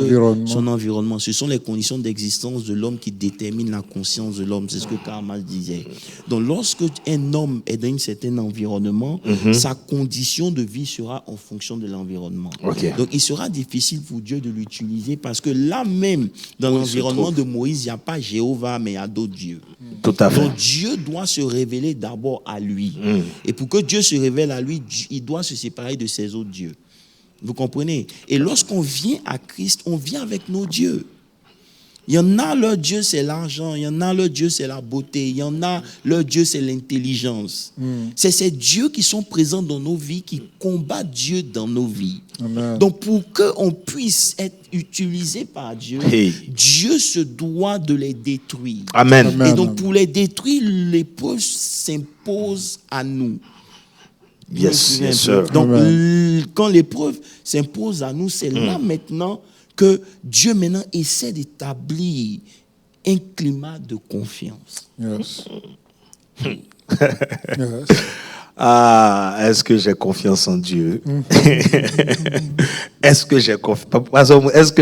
Son environnement. Ce sont les conditions d'existence de l'homme qui déterminent la conscience de l'homme. C'est ce que Karl Marx disait. Donc, lorsque un homme est dans un certain environnement, sa condition de vie sera en fonction de l'environnement. Ok. Donc, il sera difficile pour Dieu de l'utiliser parce que là même, dans l'environnement de Moïse, il n'y a pas Jéhovah, mais il y a d'autres dieux. Tout à fait. Donc, Dieu doit se révéler d'abord à lui. Et pour que Dieu se révèle à lui, il doit se séparer de ses autres dieux. Vous comprenez? Et lorsqu'on vient à Christ, on vient avec nos dieux. Il y en a, leur Dieu, c'est l'argent. Il y en a, leur Dieu, c'est la beauté. Il y en a, leur Dieu, c'est l'intelligence. C'est ces dieux qui sont présents dans nos vies, qui combattent Dieu dans nos vies. Amen. Donc, pour qu'on puisse être utilisé par Dieu, Dieu se doit de les détruire. Amen. Amen. Et donc, pour les détruire, l'épreuve s'impose à nous. Yes, yes, sir. Donc, quand l'épreuve s'impose à nous, c'est là maintenant que Dieu maintenant essaie d'établir un climat de confiance. Yes. Yes. Ah, est-ce que j'ai confiance en Dieu? Est-ce que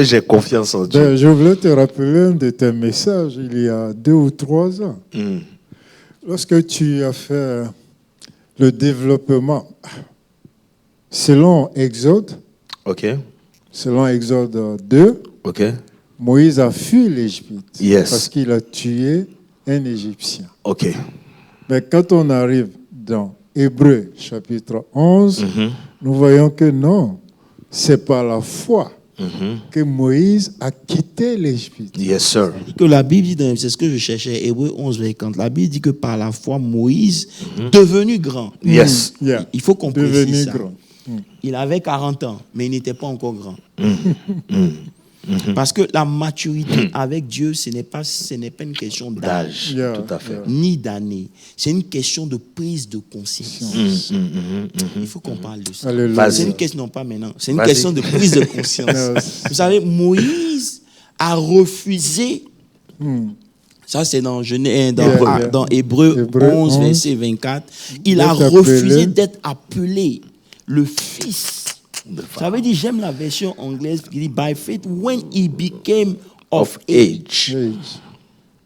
j'ai confiance en Dieu? Ben, je voulais te rappeler un de tes messages il y a 2 ou 3 ans. Lorsque tu as fait le développement, selon Exode, Ok. selon Exode 2, Ok. Moïse a fui l'Égypte Yes. parce qu'il a tué un Égyptien. Ok. Mais quand on arrive dans Hébreux chapitre 11, nous voyons que non, c'est par la foi que Moïse a quitté l'Égypte. Yes, sir. Que la Bible dit, c'est ce que je cherchais, Hébreux 11, verset 50. La Bible dit que par la foi, Moïse, devenu grand, Yes. Yeah. il faut qu'on Devenu précise ça. grand. Il avait 40 ans, mais il n'était pas encore grand. Parce que la maturité avec Dieu, ce n'est pas une question d'âge, Yeah. Tout à fait. ni d'année. C'est une question de prise de conscience. Il faut qu'on parle de ça. Alléluia. C'est une question, non pas maintenant, c'est une Vas-y. question de prise de conscience. Yes. Vous savez, Moïse a refusé. Ça, c'est dans Hébreux Hébreux 11, 11, verset 24. Il a d'être refusé appelé d'être appelé le fils. Ça veut dire, j'aime la version anglaise qui dit, by faith, when he became of age. Age.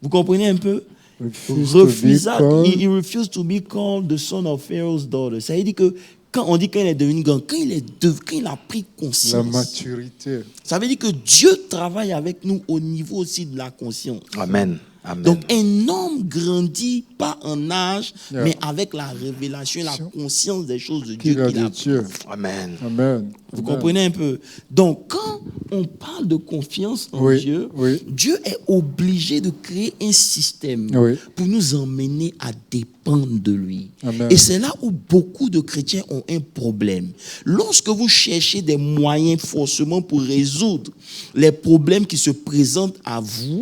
Vous comprenez un peu? He refused to be called the son of Pharaoh's daughter. Ça veut dire que quand on dit qu'il est devenu grand, quand il a pris La conscience, maturité. ça veut dire que Dieu travaille avec nous au niveau aussi de la conscience. Amen. Amen. Donc, un homme grandit pas en âge, Yeah. mais avec la révélation et la conscience des choses de Dieu Qu'il a qu'il a. de Dieu. Amen. Amen. Vous Amen. comprenez un peu? Donc, quand on parle de confiance en Oui, Dieu, oui. Dieu est obligé de créer un système Oui. pour nous emmener à dépendre de lui. Amen. Et c'est là où beaucoup de chrétiens ont un problème. Lorsque vous cherchez des moyens forcément pour résoudre les problèmes qui se présentent à vous,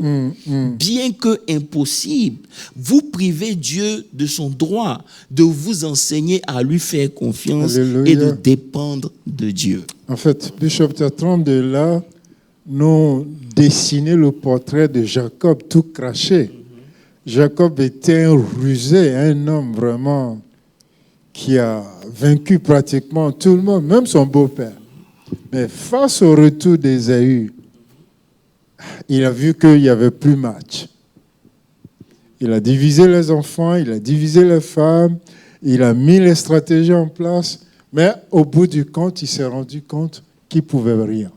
bien que impossible, vous privez Dieu de son droit de vous enseigner à lui faire confiance Alléluia. et de dépendre de Dieu. En fait, Bishop Tatron de là nous dessinait le portrait de Jacob tout craché. Jacob était un rusé, un homme vraiment qui a vaincu pratiquement tout le monde, même son beau-père. Mais face au retour d'Ésaü, il a vu qu'il n'y avait plus match. Il a divisé les enfants, il a divisé les femmes, il a mis les stratégies en place, mais au bout du compte, il s'est rendu compte qu'il ne pouvait rien.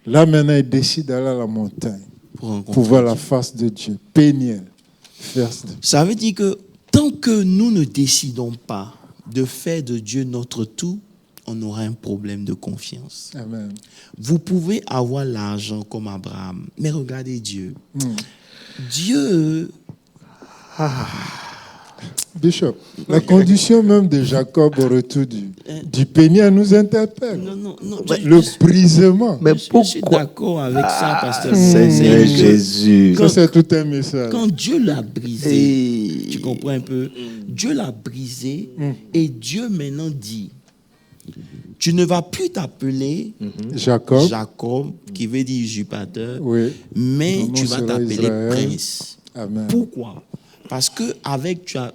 Là, maintenant, il décide d'aller à la montagne pour voir la face de Dieu. Péniel. Ça veut dire que tant que nous ne décidons pas de faire de Dieu notre tout, on aura un problème de confiance. Amen. Vous pouvez avoir l'argent comme Abraham, mais regardez Dieu. Dieu, Bishop, la condition même de Jacob au retour du Pénia nous interpelle. Non. Le brisement. Mais Je suis pourquoi? d'accord avec ça, pasteur. Seigneur Jésus. Ça, c'est tout un message. Quand Dieu l'a brisé, tu comprends un peu? Dieu l'a brisé et Dieu maintenant dit, tu ne vas plus t'appeler Jacob, qui veut dire usurpateur, mais tu vas t'appeler Israël. Prince. Amen. Pourquoi? Parce que avec tu as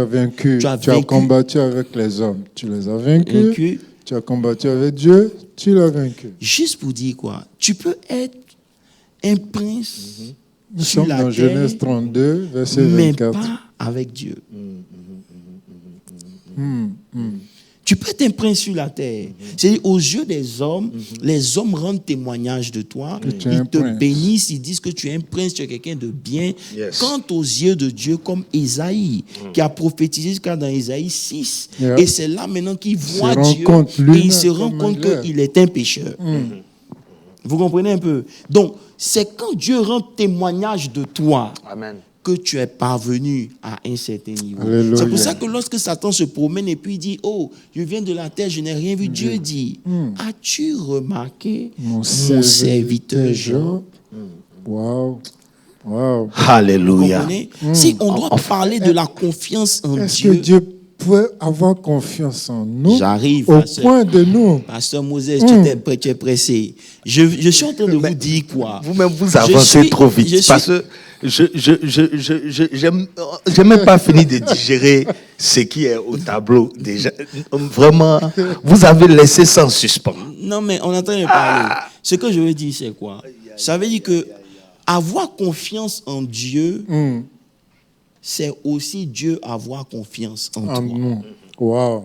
vaincu, tu as combattu avec les hommes, tu les as vaincus. Tu as combattu avec Dieu, tu l'as vaincu. Juste pour dire quoi? Tu peux être un prince Nous sur sommes la dans terre, Genèse 32, verset mais 24. pas avec Dieu. Tu peux être un prince sur la terre. C'est-à-dire, aux yeux des hommes, les hommes rendent témoignage de toi. Que tu es Ils un te prince. bénissent, ils disent que tu es un prince, tu es quelqu'un de bien. Yes. Quant aux yeux de Dieu, comme Isaïe, qui a prophétisé jusqu'à dans Isaïe 6. Yeah. Et c'est là maintenant qu'il voit rend Dieu compte et lui-même il se rend comme un compte gars. qu'il est un pécheur. Vous comprenez un peu? Donc, c'est quand Dieu rend témoignage de toi Amen. que tu es parvenu à un certain niveau. Alléluia. C'est pour ça que lorsque Satan se promène et puis dit, oh, je viens de la terre, je n'ai rien vu, Dieu dit, as-tu remarqué mon serviteur Job? Wow. Wow. Vous Alléluia. comprenez? Si on doit parler de la confiance en Est-ce que Dieu, Dieu peut avoir confiance en nous j'arrive, au pasteur. point de nous? Pasteur Moses, tu es pressé. Je suis en train de vous dire quoi? Vous-même, vous avancez trop vite. Parce que j'ai même pas fini de digérer ce qui est au tableau déjà. Vraiment, vous avez laissé ça en suspens. Non, mais on est en train de parler. Ce que je veux dire, c'est quoi? Ça veut dire que avoir confiance en Dieu, c'est aussi Dieu avoir confiance en En toi. nous. Wow.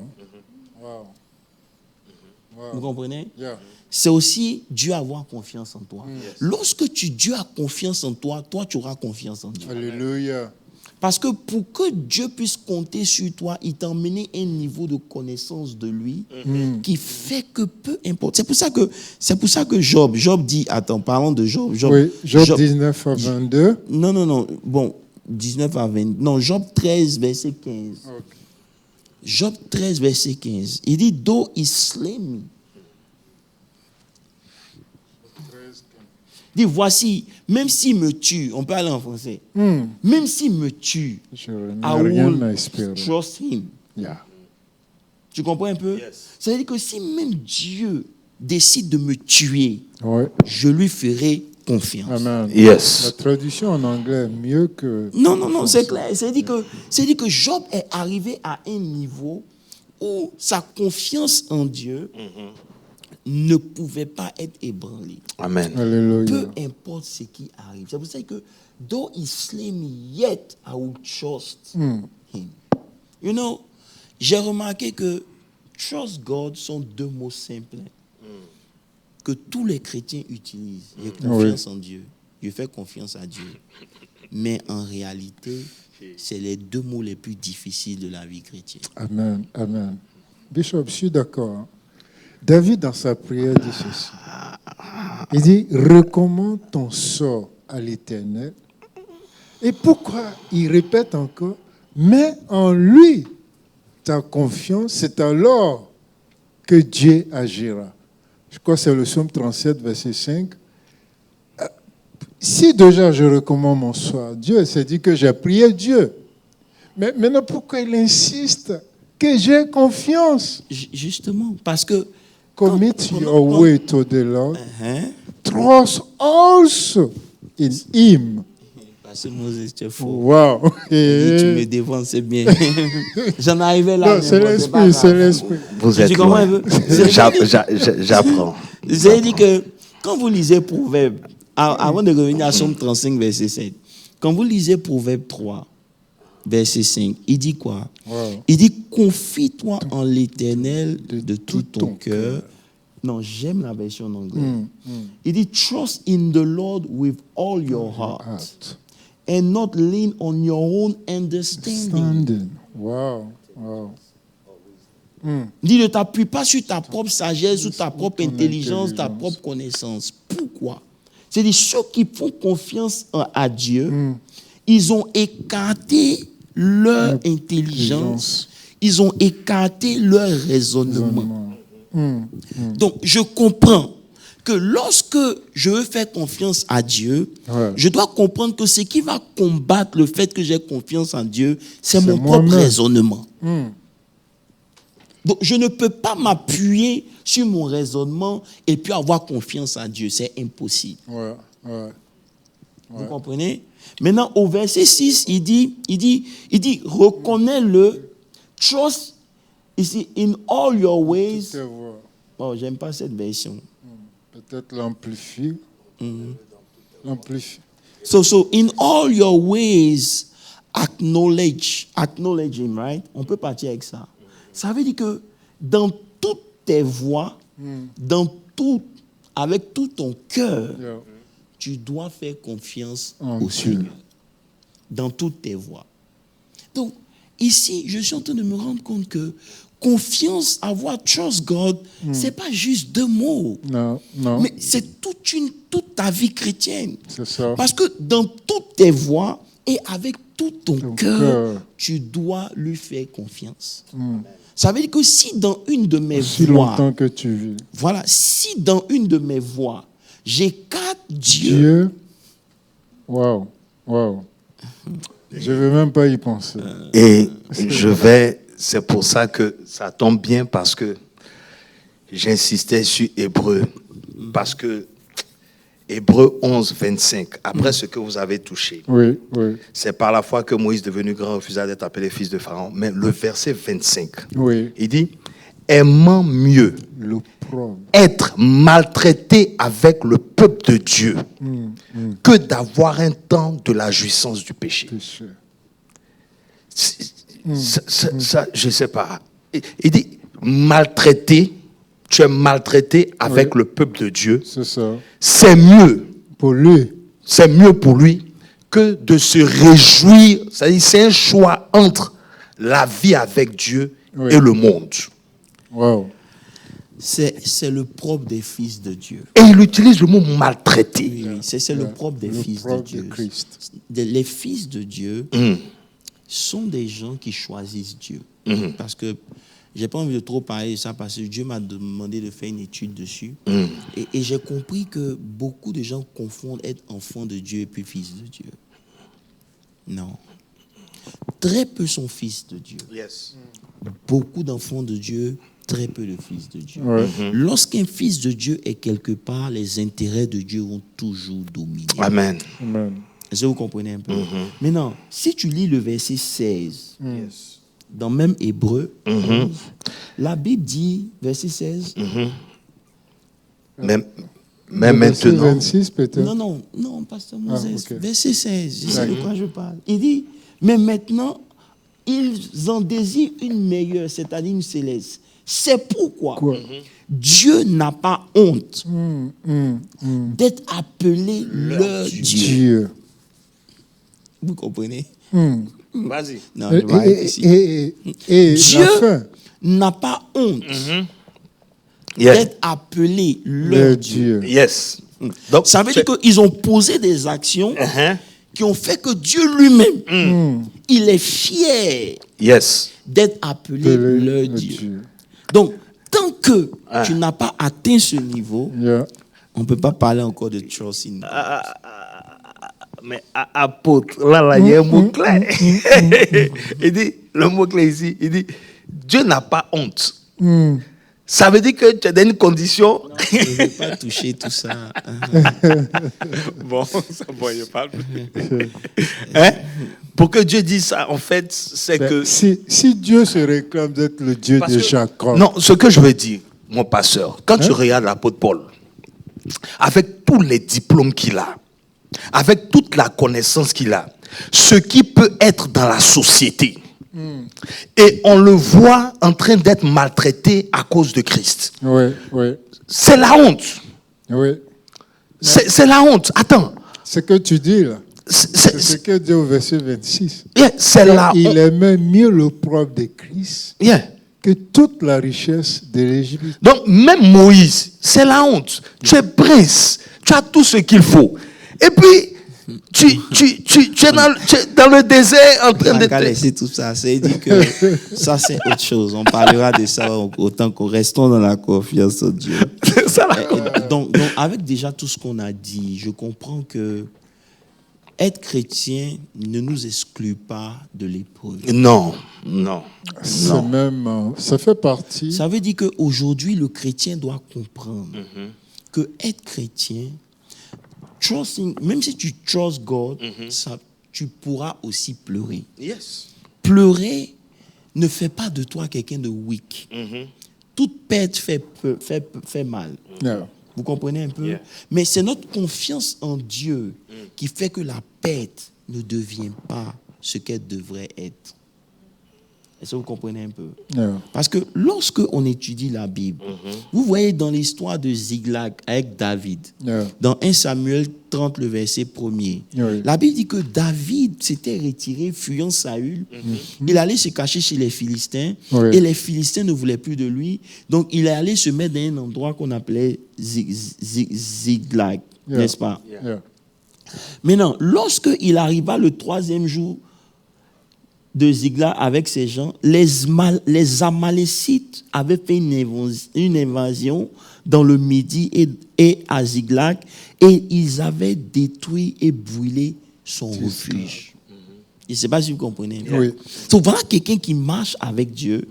Vous comprenez? Yeah. C'est aussi Dieu avoir confiance en toi. Lorsque Dieu a confiance en toi, toi tu auras confiance en Dieu. Alléluia. Parce que pour que Dieu puisse compter sur toi, il t'a emmené un niveau de connaissance de lui qui fait que peu importe. C'est pour ça que Job dit, attends, parlons de Job. Oui, Job 19 à 22. Non. Bon, 19 à 20. Non, Job 13, verset 15. Ok. Job 13, verset 15. Il dit, though he slay me. Il dit, voici, même s'il me tue, on peut aller en français. Même s'il me tue, Je n'ai I rien will à espérer. trust him. Yeah. Tu comprends un peu? Ça veut dire que si même Dieu décide de me tuer, Ouais. je lui ferai confiance. Amen. Yes. La traduction en anglais est mieux que... Non, c'est clair. C'est-à-dire que Job est arrivé à un niveau où sa confiance en Dieu ne pouvait pas être ébranlée. Amen. Alléluia. Peu importe ce qui arrive. C'est pour ça que, though he slay me, yet I will trust him. You know, j'ai remarqué que trust God sont deux mots simples que tous les chrétiens utilisent. J'ai confiance en Dieu. Je fais confiance à Dieu. Mais en réalité, c'est les deux mots les plus difficiles de la vie chrétienne. Amen. Amen. Bishop, je suis d'accord. David, dans sa prière, dit ceci. Il dit, recommande ton sort à l'Éternel. Et pourquoi il répète encore, mets en lui ta confiance, c'est alors que Dieu agira. Je crois que c'est le psaume 37, verset 5. Si déjà je recommande mon sort à Dieu, c'est dit que j'ai prié Dieu. Mais maintenant, pourquoi il insiste que j'ai confiance? Justement, parce que Commit your way to the Lord. Trust also in Him. Parce que Moses, tu es faux. Wow. Tu me défends, c'est bien. J'en arrivais là. Non, c'est l'esprit, c'est l'esprit. Vous êtes comprends un loin. peu? J'apprends. C'est-à-dire que quand vous lisez Proverbe, avant de revenir à Somme 35, verset 7, quand vous lisez Proverbe 3, verset 5, il dit quoi? Wow. Il dit, confie-toi en l'Éternel de tout ton cœur. Non, j'aime la version en anglais. Il dit, trust in the Lord with all your heart and not lean on your own understanding. Standing. Wow. Wow. Il dit, ne t'appuie pas sur ta propre sagesse ou ta propre intelligence, ta propre connaissance. Pourquoi? C'est-à-dire, ceux qui font confiance à Dieu, ils ont écarté leur intelligence, ils ont écarté leur raisonnement. Donc, je comprends que lorsque je veux faire confiance à Dieu, je dois comprendre que ce qui va combattre le fait que j'ai confiance en Dieu, c'est mon propre raisonnement. Donc, je ne peux pas m'appuyer sur mon raisonnement et puis avoir confiance en Dieu. C'est impossible. Vous comprenez? Maintenant, au verset 6, il dit, reconnais-le, trust, ici, in all your ways. Oh, j'aime pas cette version. Peut-être l'amplifie. L'amplifie. So in all your ways, acknowledge him, right? On peut partir avec ça. Ça veut dire que dans toutes tes voies, avec tout ton cœur, tu dois faire confiance au Seigneur. Dans toutes tes voies. Donc, ici, je suis en train de me rendre compte que confiance, avoir trust God, c'est pas juste 2 mots. Non. Mais c'est toute ta vie chrétienne. C'est ça. Parce que dans toutes tes voies et avec tout ton cœur, tu dois lui faire confiance. Ça veut dire que si dans une de mes aussi voies, longtemps que tu vis, voilà, si dans une de mes voies, j'écarte Dieu. Waouh. Je ne vais même pas y penser. Et c'est pour ça que ça tombe bien, parce que j'insistais sur Hébreu, parce que Hébreu 11, 25, après ce que vous avez touché, c'est par la foi que Moïse, devenu grand, refusa d'être appelé fils de Pharaon. Mais le verset 25, il dit, aimant mieux être maltraité avec le peuple de Dieu que d'avoir un temps de la jouissance du péché. Ça, je ne sais pas. Il dit, maltraité, tu es maltraité avec le peuple de Dieu. C'est ça. C'est mieux pour lui. C'est mieux pour lui que de se réjouir. C'est-à-dire, c'est un choix entre la vie avec Dieu et le monde. Wow. C'est le propre des fils de Dieu. Et il utilise le mot maltraité. Oui, c'est le propre des fils de Dieu. Les fils de Dieu sont des gens qui choisissent Dieu. Parce que j'ai pas envie de trop parler de ça, parce que Dieu m'a demandé de faire une étude dessus. Et j'ai compris que beaucoup de gens confondent être enfant de Dieu et puis fils de Dieu. Non. Très peu sont fils de Dieu. Beaucoup d'enfants de Dieu, très peu de fils de Dieu. Lorsqu'un fils de Dieu est quelque part, les intérêts de Dieu vont toujours dominer. Amen. Est-ce que vous comprenez un peu? Maintenant, si tu lis le verset 16, dans même Hébreu, la Bible dit, verset 16, même maintenant. 26 peut-être. Non, pasteur Moses, verset 16, je sais de quoi je parle. Il dit, mais maintenant, ils en désirent une meilleure, c'est-à-dire une céleste. C'est pourquoi Dieu n'a pas honte d'être appelé leur Dieu. Vous comprenez? Vas-y. Non, je vais arrêter ici. Dieu n'a pas honte d'être appelé leur Dieu. Donc, ça veut dire qu'ils ont posé des actions qui ont fait que Dieu lui-même, il est fier d'être appelé leur Dieu. Donc, tant que tu n'as pas atteint ce niveau, on ne peut pas parler encore de trust in God. Mais apôtre, là, il y a un mot-clé. Il dit, le mot-clé ici, il dit, Dieu n'a pas honte. Ça veut dire que tu es dans une condition. Non, je ne vais pas toucher tout ça. Bon, je parle plus. Pour que Dieu dise ça, en fait, c'est que. Si Dieu se réclame d'être le Dieu de Jacob. Non, ce que je veux dire, mon pasteur, quand tu regardes l'apôtre Paul, avec tous les diplômes qu'il a, avec toute la connaissance qu'il a, ce qui peut être dans la société, et on le voit en train d'être maltraité à cause de Christ. C'est la honte. C'est la honte. Attends. Ce que tu dis là, c'est ce que dit au verset 26. Il aimait mieux l'opprobre de Christ que toute la richesse de l'Égypte. Donc même Moïse, c'est la honte. Tu es prince, tu as tout ce qu'il faut. Et puis, Tu es dans le désert en train de On va laisser tout ça. C'est dit que ça, c'est autre chose. On parlera de ça autant qu'on restons dans la confiance en Dieu. Donc, avec déjà tout ce qu'on a dit, je comprends que être chrétien ne nous exclut pas de l'épreuve. Non. C'est même, ça fait partie. Ça veut dire qu'aujourd'hui, le chrétien doit comprendre que être chrétien, même si tu trust God, tu pourras aussi pleurer. Yes. Pleurer ne fait pas de toi quelqu'un de weak. Toute perte fait mal. Yeah. Vous comprenez un peu? Yeah. Mais c'est notre confiance en Dieu qui fait que la perte ne devient pas ce qu'elle devrait être. Est-ce que vous comprenez un peu? Yeah. Parce que lorsque on étudie la Bible, vous voyez dans l'histoire de Ziklag avec David, Yeah. dans 1 Samuel 30, le verset 1er, Oui. la Bible dit que David s'était retiré, fuyant Saül. Il allait se cacher chez les Philistins, Oui. et les Philistins ne voulaient plus de lui. Donc, il est allé se mettre dans un endroit qu'on appelait Ziklag, Yeah. n'est-ce pas? Yeah. Maintenant, lorsqu'il arriva le 3e jour de Ziklag avec ses gens, les Amalécites avaient fait une invasion dans le Midi et à Ziklag, et ils avaient détruit et brûlé son refuge. Je ne sais pas si vous comprenez. Oui. Donc voilà quelqu'un qui marche avec Dieu.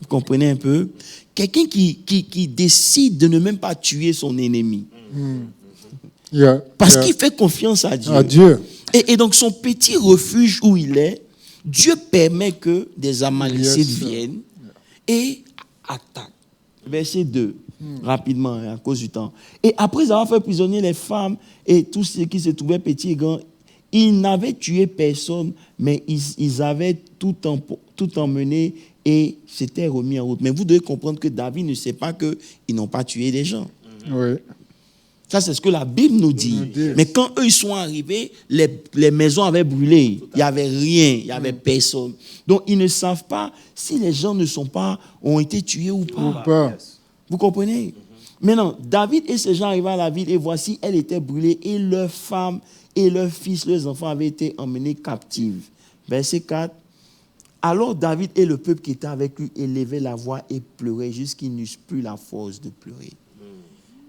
Vous comprenez un peu? Quelqu'un qui décide de ne même pas tuer son ennemi. Yeah. Parce Yeah. qu'il fait confiance à Dieu. À Dieu. Et donc, son petit refuge où il est, Dieu permet que des Amalécites Yes. viennent et attaquent. Verset 2, rapidement, à cause du temps. Et après avoir fait prisonnier les femmes et tous ceux qui se trouvaient petits et grands, ils n'avaient tué personne, mais ils avaient tout emmené et s'étaient remis en route. Mais vous devez comprendre que David ne sait pas qu'ils n'ont pas tué des gens. Oui. Ça, c'est ce que la Bible nous dit. dit. Mais quand eux ils sont arrivés, les maisons avaient brûlé. Il n'y avait rien, il n'y avait personne. Donc, ils ne savent pas si les gens ont été tués ou pas. Ou pas. Vous comprenez? Maintenant, David et ses gens arrivaient à la ville et voici, elle était brûlée et leurs femmes et leurs fils, leurs enfants avaient été emmenés captifs. Verset 4. Alors David et le peuple qui était avec lui élevaient la voix et pleuraient jusqu'ils n'eussent plus la force de pleurer.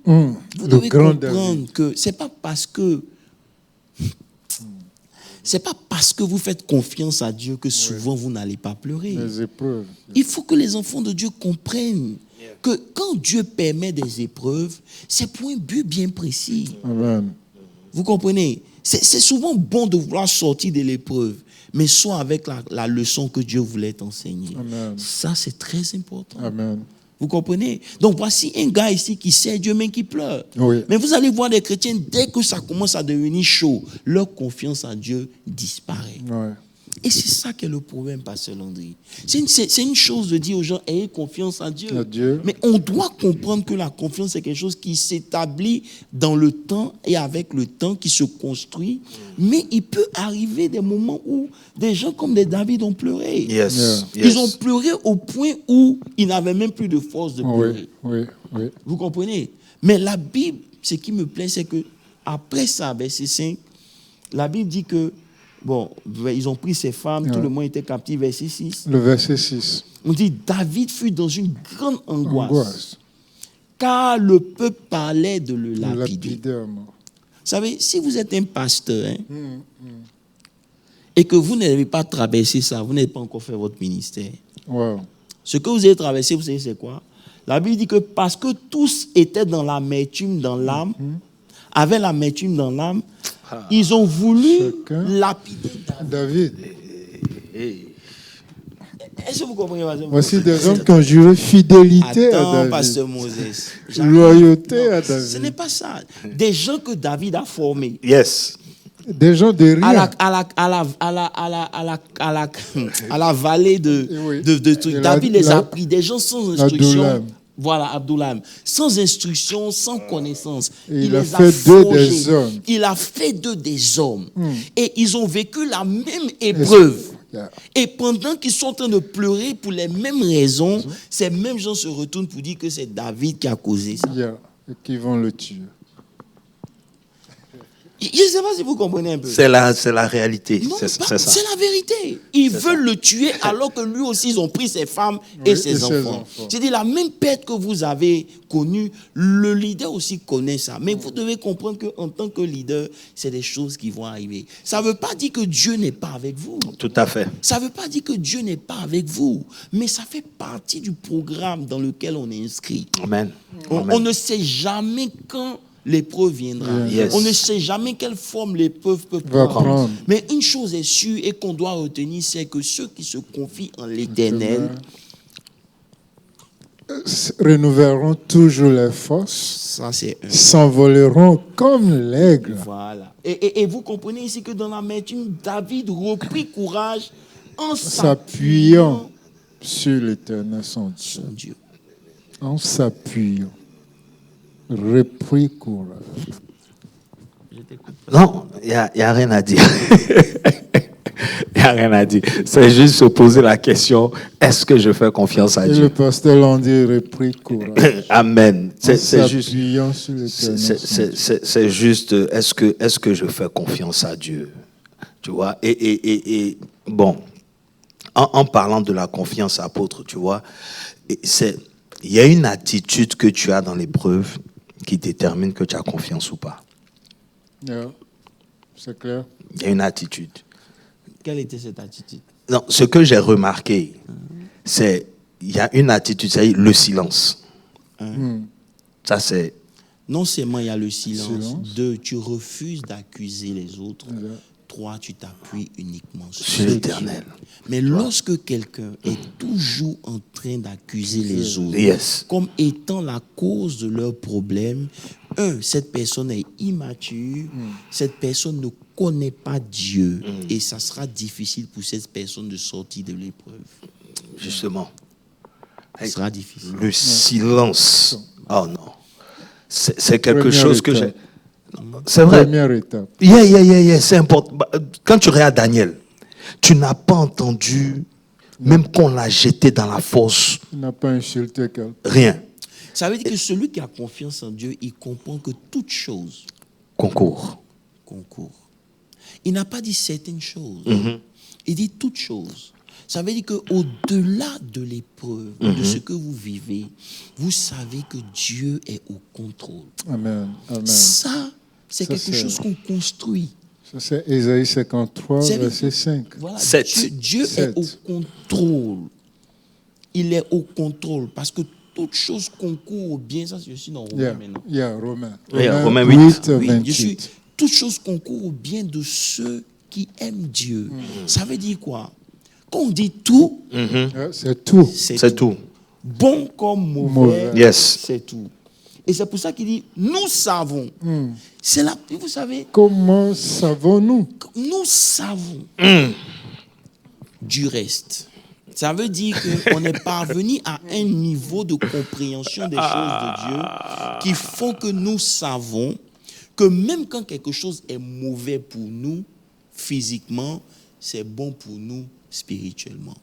Vous Le devez grand comprendre David. que c'est pas parce que vous faites confiance à Dieu que souvent vous n'allez pas pleurer. Les épreuves. Il faut que les enfants de Dieu comprennent que quand Dieu permet des épreuves, c'est pour un but bien précis. Amen. Vous comprenez? C'est souvent bon de vouloir sortir de l'épreuve, mais soit avec la leçon que Dieu voulait t'enseigner. Amen. Ça, c'est très important. Amen. Vous comprenez? Donc, voici un gars ici qui sait Dieu, mais qui pleure. Oui. Mais vous allez voir des chrétiens, dès que ça commence à devenir chaud, leur confiance en Dieu disparaît. Ouais. Et c'est ça qui est le problème, Pasteur Landry. C'est une chose de dire aux gens, ayez confiance en Dieu. À Dieu. Mais on doit comprendre que la confiance, c'est quelque chose qui s'établit dans le temps et avec le temps, qui se construit. Mais il peut arriver des moments où des gens comme des David ont pleuré. Yes. Yeah. Ils ont pleuré au point où ils n'avaient même plus de force de pleurer. Oui. Oui. Oui. Vous comprenez? Mais la Bible, ce qui me plaît, c'est que après ça, verset 5, la Bible dit que, bon, ils ont pris ces femmes, tout Ouais. le monde était captif, verset 6. Le verset 6. On dit, David fut dans une grande angoisse, Angoisse. car le peuple parlait de le Le lapider. lapidaire. Vous savez, si vous êtes un pasteur, et que vous n'avez pas traversé ça, vous n'avez pas encore fait votre ministère, Wow. ce que vous avez traversé, vous savez c'est quoi? La Bible dit que parce que tous étaient dans l'amertume dans l'âme, avaient l'amertume dans l'âme, ils ont voulu Chacun. lapider David. David. Est-ce que vous comprenez? Voici des hommes qui ont juré fidélité Attends, à David. Pasteur Moses. J'arrive. Loyauté Non, à David. Ce n'est pas ça. Des gens que David a formés. Yes. Des gens de rien. À la vallée de trucs. Et David les a pris. Des gens sans instruction. Adullam. Voilà, Abdullam. Sans instruction, sans connaissance. Et il les a fait d'eux forgés. des hommes. Il a fait d'eux des hommes. Et ils ont vécu la même épreuve. Yeah. Et pendant qu'ils sont en train de pleurer pour les mêmes raisons, ces mêmes gens se retournent pour dire que c'est David qui a causé ça. Yeah. Et qui vont le tuer. Je ne sais pas si vous comprenez un peu. C'est la réalité. Non, C'est ça. c'est la vérité. Ils veulent le tuer alors que lui aussi, ils ont pris ses femmes et ses enfants. C'est-à-dire la même perte que vous avez connue, le leader aussi connaît ça. Mais vous devez comprendre qu'en tant que leader, c'est des choses qui vont arriver. Ça ne veut pas dire que Dieu n'est pas avec vous. Tout à fait. Ça ne veut pas dire que Dieu n'est pas avec vous. Mais ça fait partie du programme dans lequel on est inscrit. Amen. On ne sait jamais quand l'épreuve viendra. Yes. On ne sait jamais quelle forme l'épreuve peut prendre. Mais une chose est sûre et qu'on doit retenir, c'est que ceux qui se confient en l'Éternel renouvelleront toujours les forces, ça c'est s'envoleront comme l'aigle. Voilà. Et vous comprenez ici que dans l'amertume, David reprit courage en s'appuyant sur l'Éternel son Dieu. En s'appuyant. Repris courage. Non, il n'y a rien à dire. Il n'y a rien à dire. C'est juste se poser la question, est-ce que je fais confiance à Et Dieu? le pasteur l'a dit, repris courage. Amen. C'est juste, sur l'Éternel. c'est juste, est-ce que je fais confiance à Dieu? Tu vois? Et bon, en parlant de la confiance, apôtre, tu vois, il y a une attitude que tu as dans l'épreuve qui détermine que tu as confiance ou pas. Yeah. C'est clair. Il y a une attitude. Quelle était cette attitude? Non, ce que j'ai remarqué, c'est il y a une attitude, c'est le silence. Ça, c'est... Non seulement il y a le silence. 2, tu refuses d'accuser les autres. 3, tu t'appuies uniquement sur l'Éternel. Mais lorsque quelqu'un est toujours en train d'accuser les autres, comme étant la cause de leurs problèmes, cette personne est immature, cette personne ne connaît pas Dieu, et ça sera difficile pour cette personne de sortir de l'épreuve. Justement. Ça sera difficile. Le silence. Oh non. C'est quelque chose que j'ai... C'est vrai. Première étape. C'est important. Quand tu regardes Daniel, tu n'as pas entendu, même qu'on l'a jeté dans la fosse. Tu n'as pas insulté quelqu'un. Rien. Ça veut dire que celui qui a confiance en Dieu, il comprend que toute chose concourt. Il n'a pas dit certaines choses. Il dit toutes choses. Ça veut dire qu'au-delà de l'épreuve, de ce que vous vivez, vous savez que Dieu est au contrôle. Amen. Ça, c'est quelque chose qu'on construit. Ça, c'est Ésaïe 53, verset 5. Voilà, 7. Dieu est au contrôle. Il est au contrôle parce que toute chose concourt au bien. Ça, je suis dans Romain maintenant. Romain 8. 28. Toute chose concourt au bien de ceux qui aiment Dieu. Ça veut dire quoi? Quand on dit tout, c'est tout. C'est tout. Bon comme mauvais, c'est tout. Et c'est pour ça qu'il dit, nous savons. C'est là, vous savez. Comment savons-nous? Nous savons du reste. Ça veut dire qu'on est parvenu à un niveau de compréhension des choses de Dieu qui font que nous savons que même quand quelque chose est mauvais pour nous, physiquement, c'est bon pour nous spirituellement.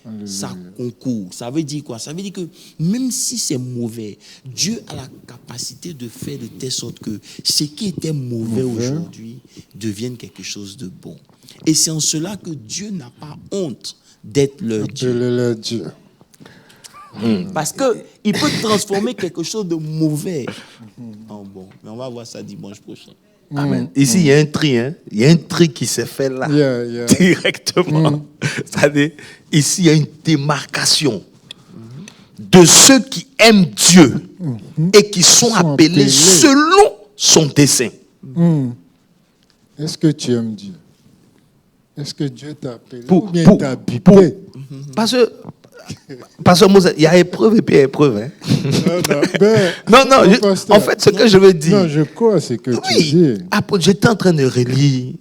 Alléluia. Ça concourt. Ça veut dire quoi? Ça veut dire que même si c'est mauvais, Dieu a la capacité de faire de telle sorte que ce qui était mauvais aujourd'hui devienne quelque chose de bon. Et c'est en cela que Dieu n'a pas honte d'être leur Dieu. Parce qu'il peut transformer quelque chose de mauvais en bon. Mais on va voir ça dimanche prochain. Amen. Ici, il y a un tri. Il y a un tri qui s'est fait là, directement. C'est-à-dire, ici, il y a une démarcation de ceux qui aiment Dieu et qui sont appelés selon son dessein. Est-ce que tu aimes Dieu? Est-ce que Dieu t'a appelé ou bien t'a habité? Parce que Moses, il y a épreuve et puis épreuve. En fait, ce que je veux dire. Non, je crois ce que tu dis. J'étais en train de relire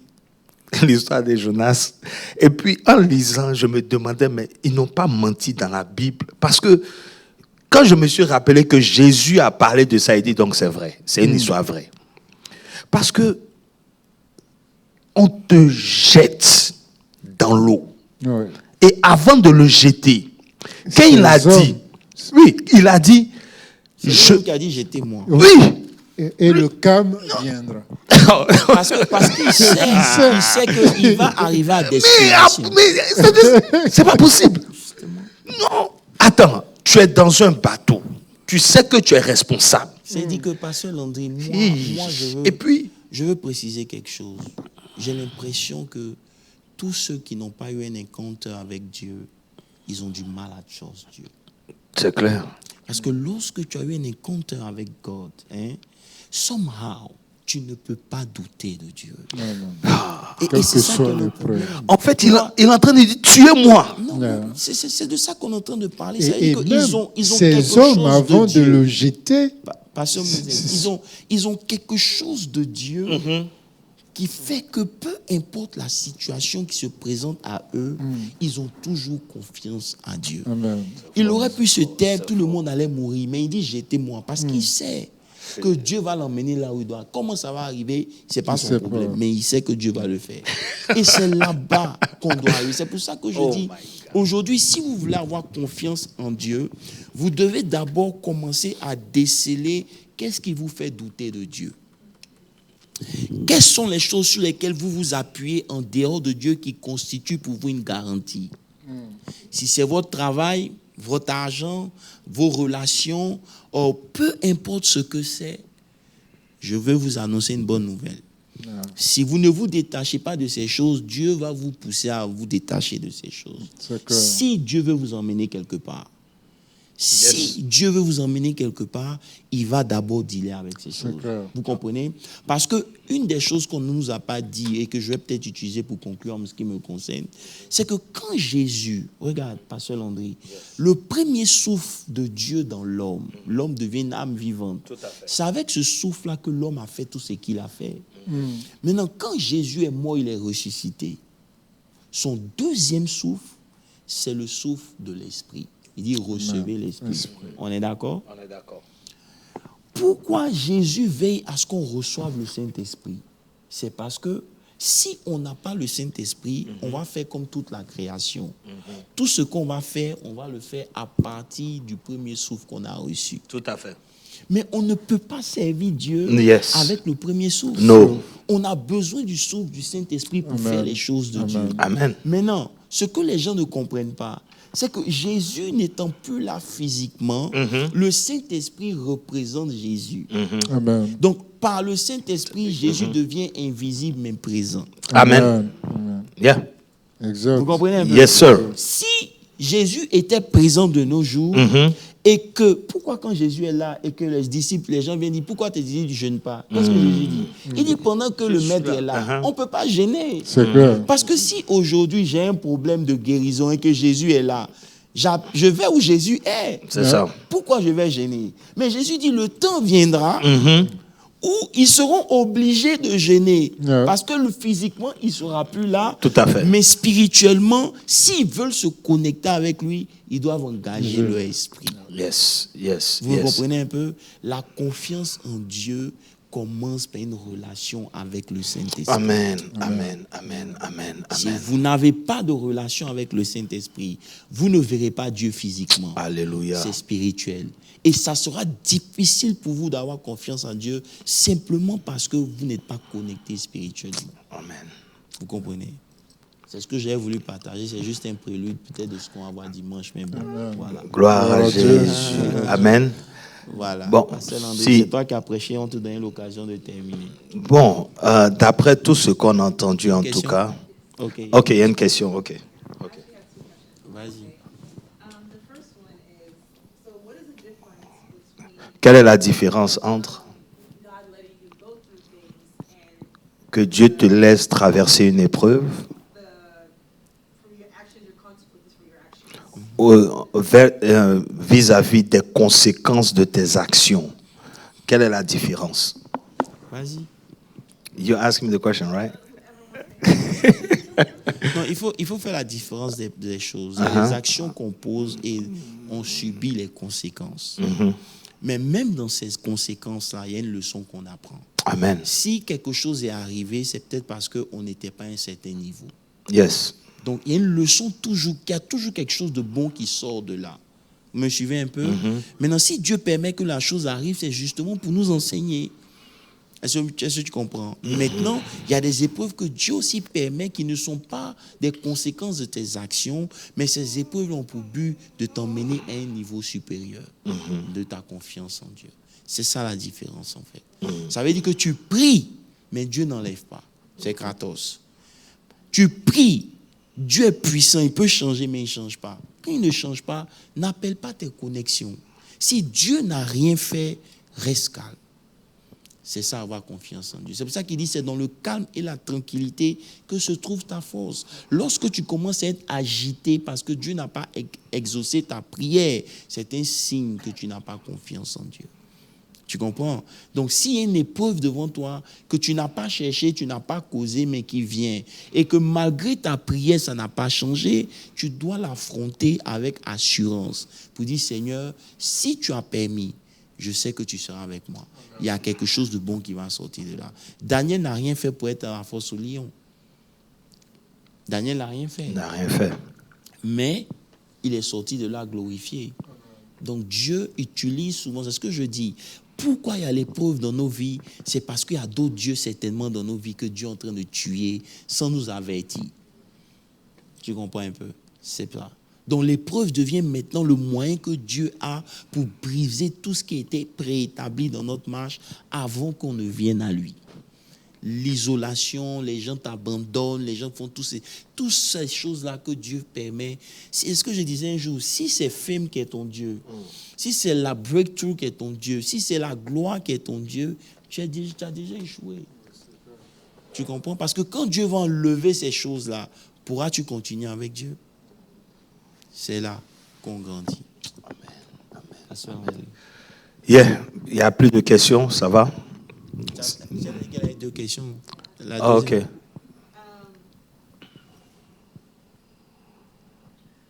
l'histoire de Jonas. Et puis, en lisant, je me demandais, mais ils n'ont pas menti dans la Bible. Parce que quand je me suis rappelé que Jésus a parlé de ça, il dit, donc c'est vrai. C'est une histoire vraie. Parce que on te jette dans l'eau. Ouais. Et avant de le jeter, quand il a dit, il a dit, c'est lui qui a dit jetez-moi. Oui, et le calme viendra. Parce qu'il sait qu'il va arriver à destination. Mais c'est pas possible. Non. Attends, tu es dans un bateau. Tu sais que tu es responsable. C'est dit que Pasteur Landry, moi Et puis, je veux préciser quelque chose. J'ai l'impression que tous ceux qui n'ont pas eu un encounter avec Dieu, ils ont du mal à trust Dieu. c'est clair. Parce que lorsque tu as eu un encounter avec God, somehow, tu ne peux pas douter de Dieu. Et c'est ça que le problème. En fait, il est en train de dire, tuez-moi. Non, c'est de ça qu'on est en train de parler. Et même ils ont ces quelque hommes, chose avant de Dieu. le jeter, Pasteur Moïse, ils ont quelque chose de Dieu qui fait que peu importe la situation qui se présente à eux, ils ont toujours confiance en Dieu. Amen. Il aurait pu se taire, tout le monde allait mourir, mais il dit jetez-moi parce qu'il sait que Dieu va l'emmener là où il doit. Comment ça va arriver, c'est pas son problème, mais il sait que Dieu va le faire. Et c'est là-bas qu'on doit arriver. C'est pour ça que je dis, aujourd'hui, si vous voulez avoir confiance en Dieu, vous devez d'abord commencer à déceler qu'est-ce qui vous fait douter de Dieu. Quelles sont les choses sur lesquelles vous vous appuyez en dehors de Dieu qui constituent pour vous une garantie? Si c'est votre travail, votre argent, vos relations, peu importe ce que c'est, je veux vous annoncer une bonne nouvelle. Si vous ne vous détachez pas de ces choses, Dieu va vous pousser à vous détacher de ces choses. Si Dieu veut vous emmener quelque part, Dieu veut vous emmener quelque part, il va d'abord dealer avec ces choses. Vous comprenez? Parce que une des choses qu'on ne nous a pas dit et que je vais peut-être utiliser pour conclure en ce qui me concerne, c'est que quand Jésus, regarde, Pasteur Landry, le premier souffle de Dieu dans l'homme, l'homme devient une âme vivante. C'est avec ce souffle-là que l'homme a fait tout ce qu'il a fait. Maintenant, quand Jésus est mort, il est ressuscité. Son deuxième souffle, c'est le souffle de l'Esprit. Il dit recevez l'Esprit. On est d'accord? On est d'accord. Pourquoi Jésus veille à ce qu'on reçoive le Saint-Esprit? C'est parce que si on n'a pas le Saint-Esprit, on va faire comme toute la création. Tout ce qu'on va faire, on va le faire à partir du premier souffle qu'on a reçu. Tout à fait. Mais on ne peut pas servir Dieu avec le premier souffle. Non. On a besoin du souffle du Saint-Esprit pour faire les choses de Dieu. Amen. Maintenant, ce que les gens ne comprennent pas, c'est que Jésus n'étant plus là physiquement, le Saint-Esprit représente Jésus. Amen. Donc, par le Saint-Esprit, Jésus devient invisible mais présent. Amen. Yeah. Exact. Vous comprenez un peu? Yes, sir. Si Jésus était présent de nos jours, et que, pourquoi quand Jésus est là et que les disciples, les gens viennent dire, pourquoi tes disciples ne jeûnent pas? Qu'est-ce que Jésus dit? Il dit, pendant que le maître est là, on ne peut pas gêner. C'est clair. Parce que si aujourd'hui j'ai un problème de guérison et que Jésus est là, je vais où Jésus est. C'est ça. Pourquoi je vais gêner? Mais Jésus dit, le temps viendra où ils seront obligés de gêner. Parce que physiquement, il ne sera plus là. Tout à fait. Mais spirituellement, s'ils veulent se connecter avec lui, ils doivent engager leur esprit. Yes, yes, Vous comprenez un peu? La confiance en Dieu commence par une relation avec le Saint-Esprit. Amen, amen, amen, amen, Si amen. vous n'avez pas de relation avec le Saint-Esprit, vous ne verrez pas Dieu physiquement. Alléluia. C'est spirituel. Et ça sera difficile pour vous d'avoir confiance en Dieu simplement parce que vous n'êtes pas connecté spirituellement. Amen. Vous comprenez? C'est ce que j'ai voulu partager. C'est juste un prélude peut-être de ce qu'on va voir dimanche. Mais bon, voilà. Gloire à Jésus. Amen. Voilà. Bon, Pasteur Landry, si- c'est toi qui as prêché, on te donne l'occasion de terminer. Bon, d'après tout ce qu'on a entendu en Question? tout cas. Ok. Ok, il y a une question. Ok. Vas-y. The first one is, so what is the difference between Quelle est la différence entre God letting you go through things and que Dieu te laisse traverser une épreuve from your actions, your consequences for your actions? vis-à-vis des conséquences de tes actions? Quelle est la différence? Vas-y. You ask me the question, right? Non, il faut faire la différence des choses. Il y a les actions qu'on pose et on subit les conséquences. Mais même dans ces conséquences-là, il y a une leçon qu'on apprend. Amen. Si quelque chose est arrivé, c'est peut-être parce qu'on n'était pas à un certain niveau. Yes. Donc, il y a une leçon toujours, qu'il y a toujours quelque chose de bon qui sort de là. Vous me suivez un peu? Maintenant, si Dieu permet que la chose arrive, c'est justement pour nous enseigner. Est-ce que tu comprends? Maintenant, il y a des épreuves que Dieu aussi permet qui ne sont pas des conséquences de tes actions, mais ces épreuves ont pour but de t'emmener à un niveau supérieur de ta confiance en Dieu. C'est ça la différence en fait. Ça veut dire que tu pries, mais Dieu n'enlève pas. C'est Kratos. Tu pries, Dieu est puissant, il peut changer, mais il ne change pas. Quand il ne change pas, n'appelle pas tes connexions. Si Dieu n'a rien fait, reste calme. C'est ça, avoir confiance en Dieu. C'est pour ça qu'il dit, c'est dans le calme et la tranquillité que se trouve ta force. Lorsque tu commences à être agité parce que Dieu n'a pas exaucé ta prière, c'est un signe que tu n'as pas confiance en Dieu. Tu comprends? Donc, s'il y a une épreuve devant toi que tu n'as pas cherché, tu n'as pas causé, mais qui vient, et que malgré ta prière, ça n'a pas changé, tu dois l'affronter avec assurance pour dire, Seigneur, si tu as permis, je sais que tu seras avec moi. Il y a quelque chose de bon qui va sortir de là. Daniel n'a rien fait pour être à la fosse au lion. Daniel n'a rien fait. Il n'a rien fait. Mais il est sorti de là glorifié. Donc Dieu utilise souvent, c'est ce que je dis. Pourquoi il y a l'épreuve dans nos vies? C'est parce qu'il y a d'autres dieux certainement dans nos vies que Dieu est en train de tuer sans nous avertir. Tu comprends un peu? C'est ça. Donc l'épreuve devient maintenant le moyen que Dieu a pour briser tout ce qui était préétabli dans notre marche avant qu'on ne vienne à lui. L'isolation, les gens t'abandonnent, les gens font toutes ces choses-là que Dieu permet. C'est ce que je disais un jour, si c'est fame qui est ton Dieu, si c'est la breakthrough qui est ton Dieu, si c'est la gloire qui est ton Dieu, tu as déjà échoué. Tu comprends? Parce que quand Dieu va enlever ces choses-là, pourras-tu continuer avec Dieu? C'est là qu'on grandit. Amen. Yeah. Il n'y a plus de questions, ça va? Il y a deux questions. Ah, ok.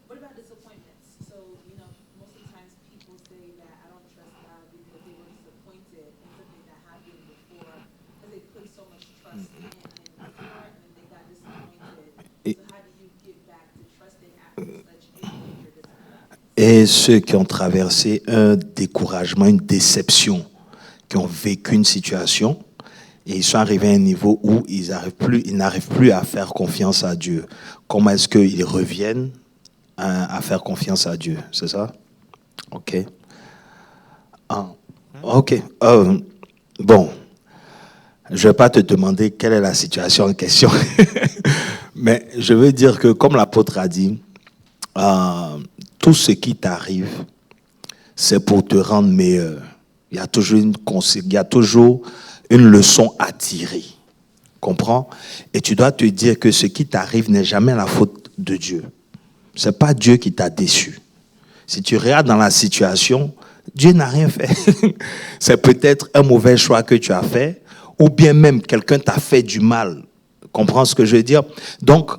What about disappointments? So, most of the times people say that I don't trust God because they were disappointed in something that happened before because they put so much trust in before and then they got disappointed. So how do you get back to trusting after such a major disappointment? Et ceux qui ont traversé un découragement, une déception, qui ont vécu une situation et ils sont arrivés à un niveau où ils n'arrivent plus à faire confiance à Dieu. Comment est-ce qu'ils reviennent à faire confiance à Dieu? C'est ça? Ok. Ok. Bon, je ne vais pas te demander quelle est la situation en question, mais je veux dire que comme l'apôtre a dit, tout ce qui t'arrive, c'est pour te rendre meilleur. Il y a toujours une leçon à tirer. Comprends? Et tu dois te dire que ce qui t'arrive n'est jamais la faute de Dieu. Ce n'est pas Dieu qui t'a déçu. Si tu regardes dans la situation, Dieu n'a rien fait. C'est peut-être un mauvais choix que tu as fait, ou bien même quelqu'un t'a fait du mal. Comprends ce que je veux dire? Donc,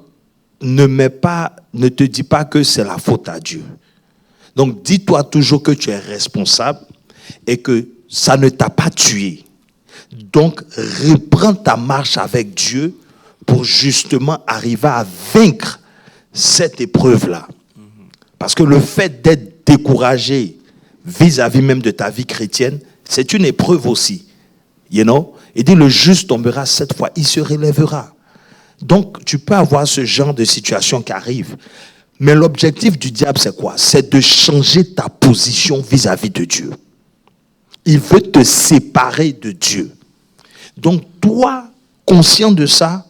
ne te dis pas que c'est la faute à Dieu. Donc, dis-toi toujours que tu es responsable et que ça ne t'a pas tué. Donc, reprends ta marche avec Dieu pour justement arriver à vaincre cette épreuve-là. Parce que le fait d'être découragé vis-à-vis même de ta vie chrétienne, c'est une épreuve aussi. You know? Et dit, le juste tombera 7 fois, il se relèvera. Donc, tu peux avoir ce genre de situation qui arrive. Mais l'objectif du diable, c'est quoi? C'est de changer ta position vis-à-vis de Dieu. Il veut te séparer de Dieu. Donc, toi, conscient de ça,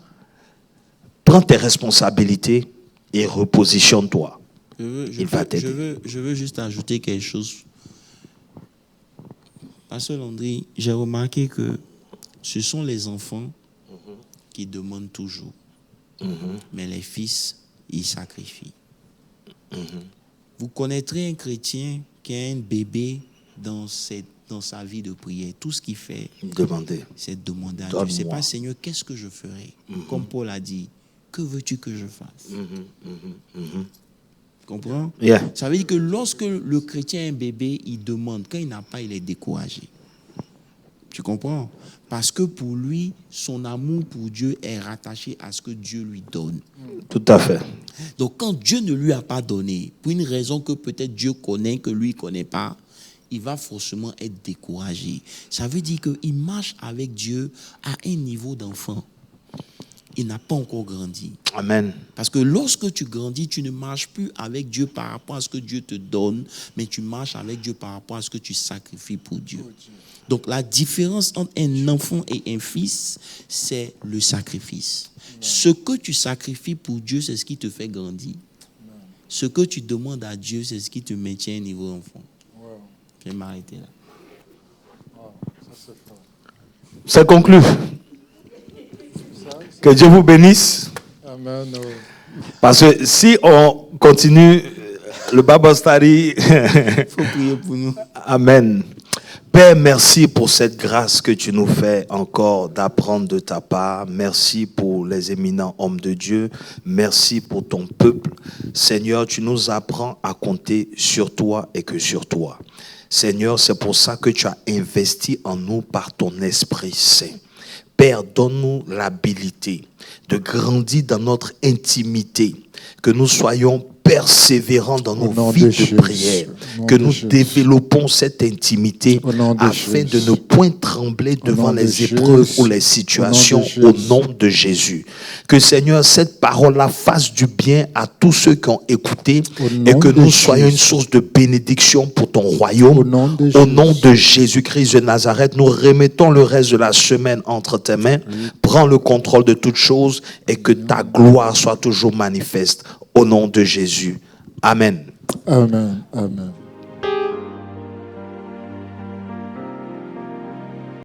prends tes responsabilités et repositionne-toi. Il va t'aider. Je veux juste ajouter quelque chose. Pasteur Landry, j'ai remarqué que ce sont les enfants qui demandent toujours. Mais les fils, ils sacrifient. Vous connaîtrez un chrétien qui a un bébé dans sa vie de prière. Tout ce qu'il fait, c'est demander à Dieu. C'est pas Seigneur, qu'est-ce que je ferai? Comme Paul a dit, que veux-tu que je fasse? Tu comprends? Yeah. Ça veut dire que lorsque le chrétien a un bébé, il demande. Quand il n'a pas, il est découragé. Tu comprends? Parce que pour lui, son amour pour Dieu est rattaché à ce que Dieu lui donne. Tout à fait. Donc quand Dieu ne lui a pas donné, pour une raison que peut-être Dieu connaît, que lui ne connaît pas, il va forcément être découragé. Ça veut dire qu'il marche avec Dieu à un niveau d'enfant. Il n'a pas encore grandi. Amen. Parce que lorsque tu grandis, tu ne marches plus avec Dieu par rapport à ce que Dieu te donne, mais tu marches avec Dieu par rapport à ce que tu sacrifies pour Dieu. Donc la différence entre un enfant et un fils, c'est le sacrifice. Ce que tu sacrifies pour Dieu, c'est ce qui te fait grandir. Ce que tu demandes à Dieu, c'est ce qui te maintient au niveau enfant. Je vais m'arrêter là. Ça conclut. Que Dieu vous bénisse. Amen. Parce que si on continue le Bible study, Il faut prier pour nous. Amen. Père, merci pour cette grâce que tu nous fais encore d'apprendre de ta part. Merci pour les éminents hommes de Dieu. Merci pour ton peuple. Seigneur, tu nous apprends à compter sur toi et que sur toi. Seigneur, c'est pour ça que tu as investi en nous par ton Esprit Saint. Père, donne-nous l'habilité de grandir dans notre intimité, que nous soyons persévérants dans nos vies de prière, que nous développons cette intimité afin de ne point trembler devant les épreuves ou les situations au nom de Jésus. Que Seigneur, cette parole-là fasse du bien à tous ceux qui ont écouté et que nous soyons une source de bénédiction pour ton royaume. Au nom de Jésus-Christ de Nazareth, nous remettons le reste de la semaine entre tes mains. Prends le contrôle de toutes choses et que ta gloire soit toujours manifeste. Au nom de Jésus. Amen. Amen. Amen.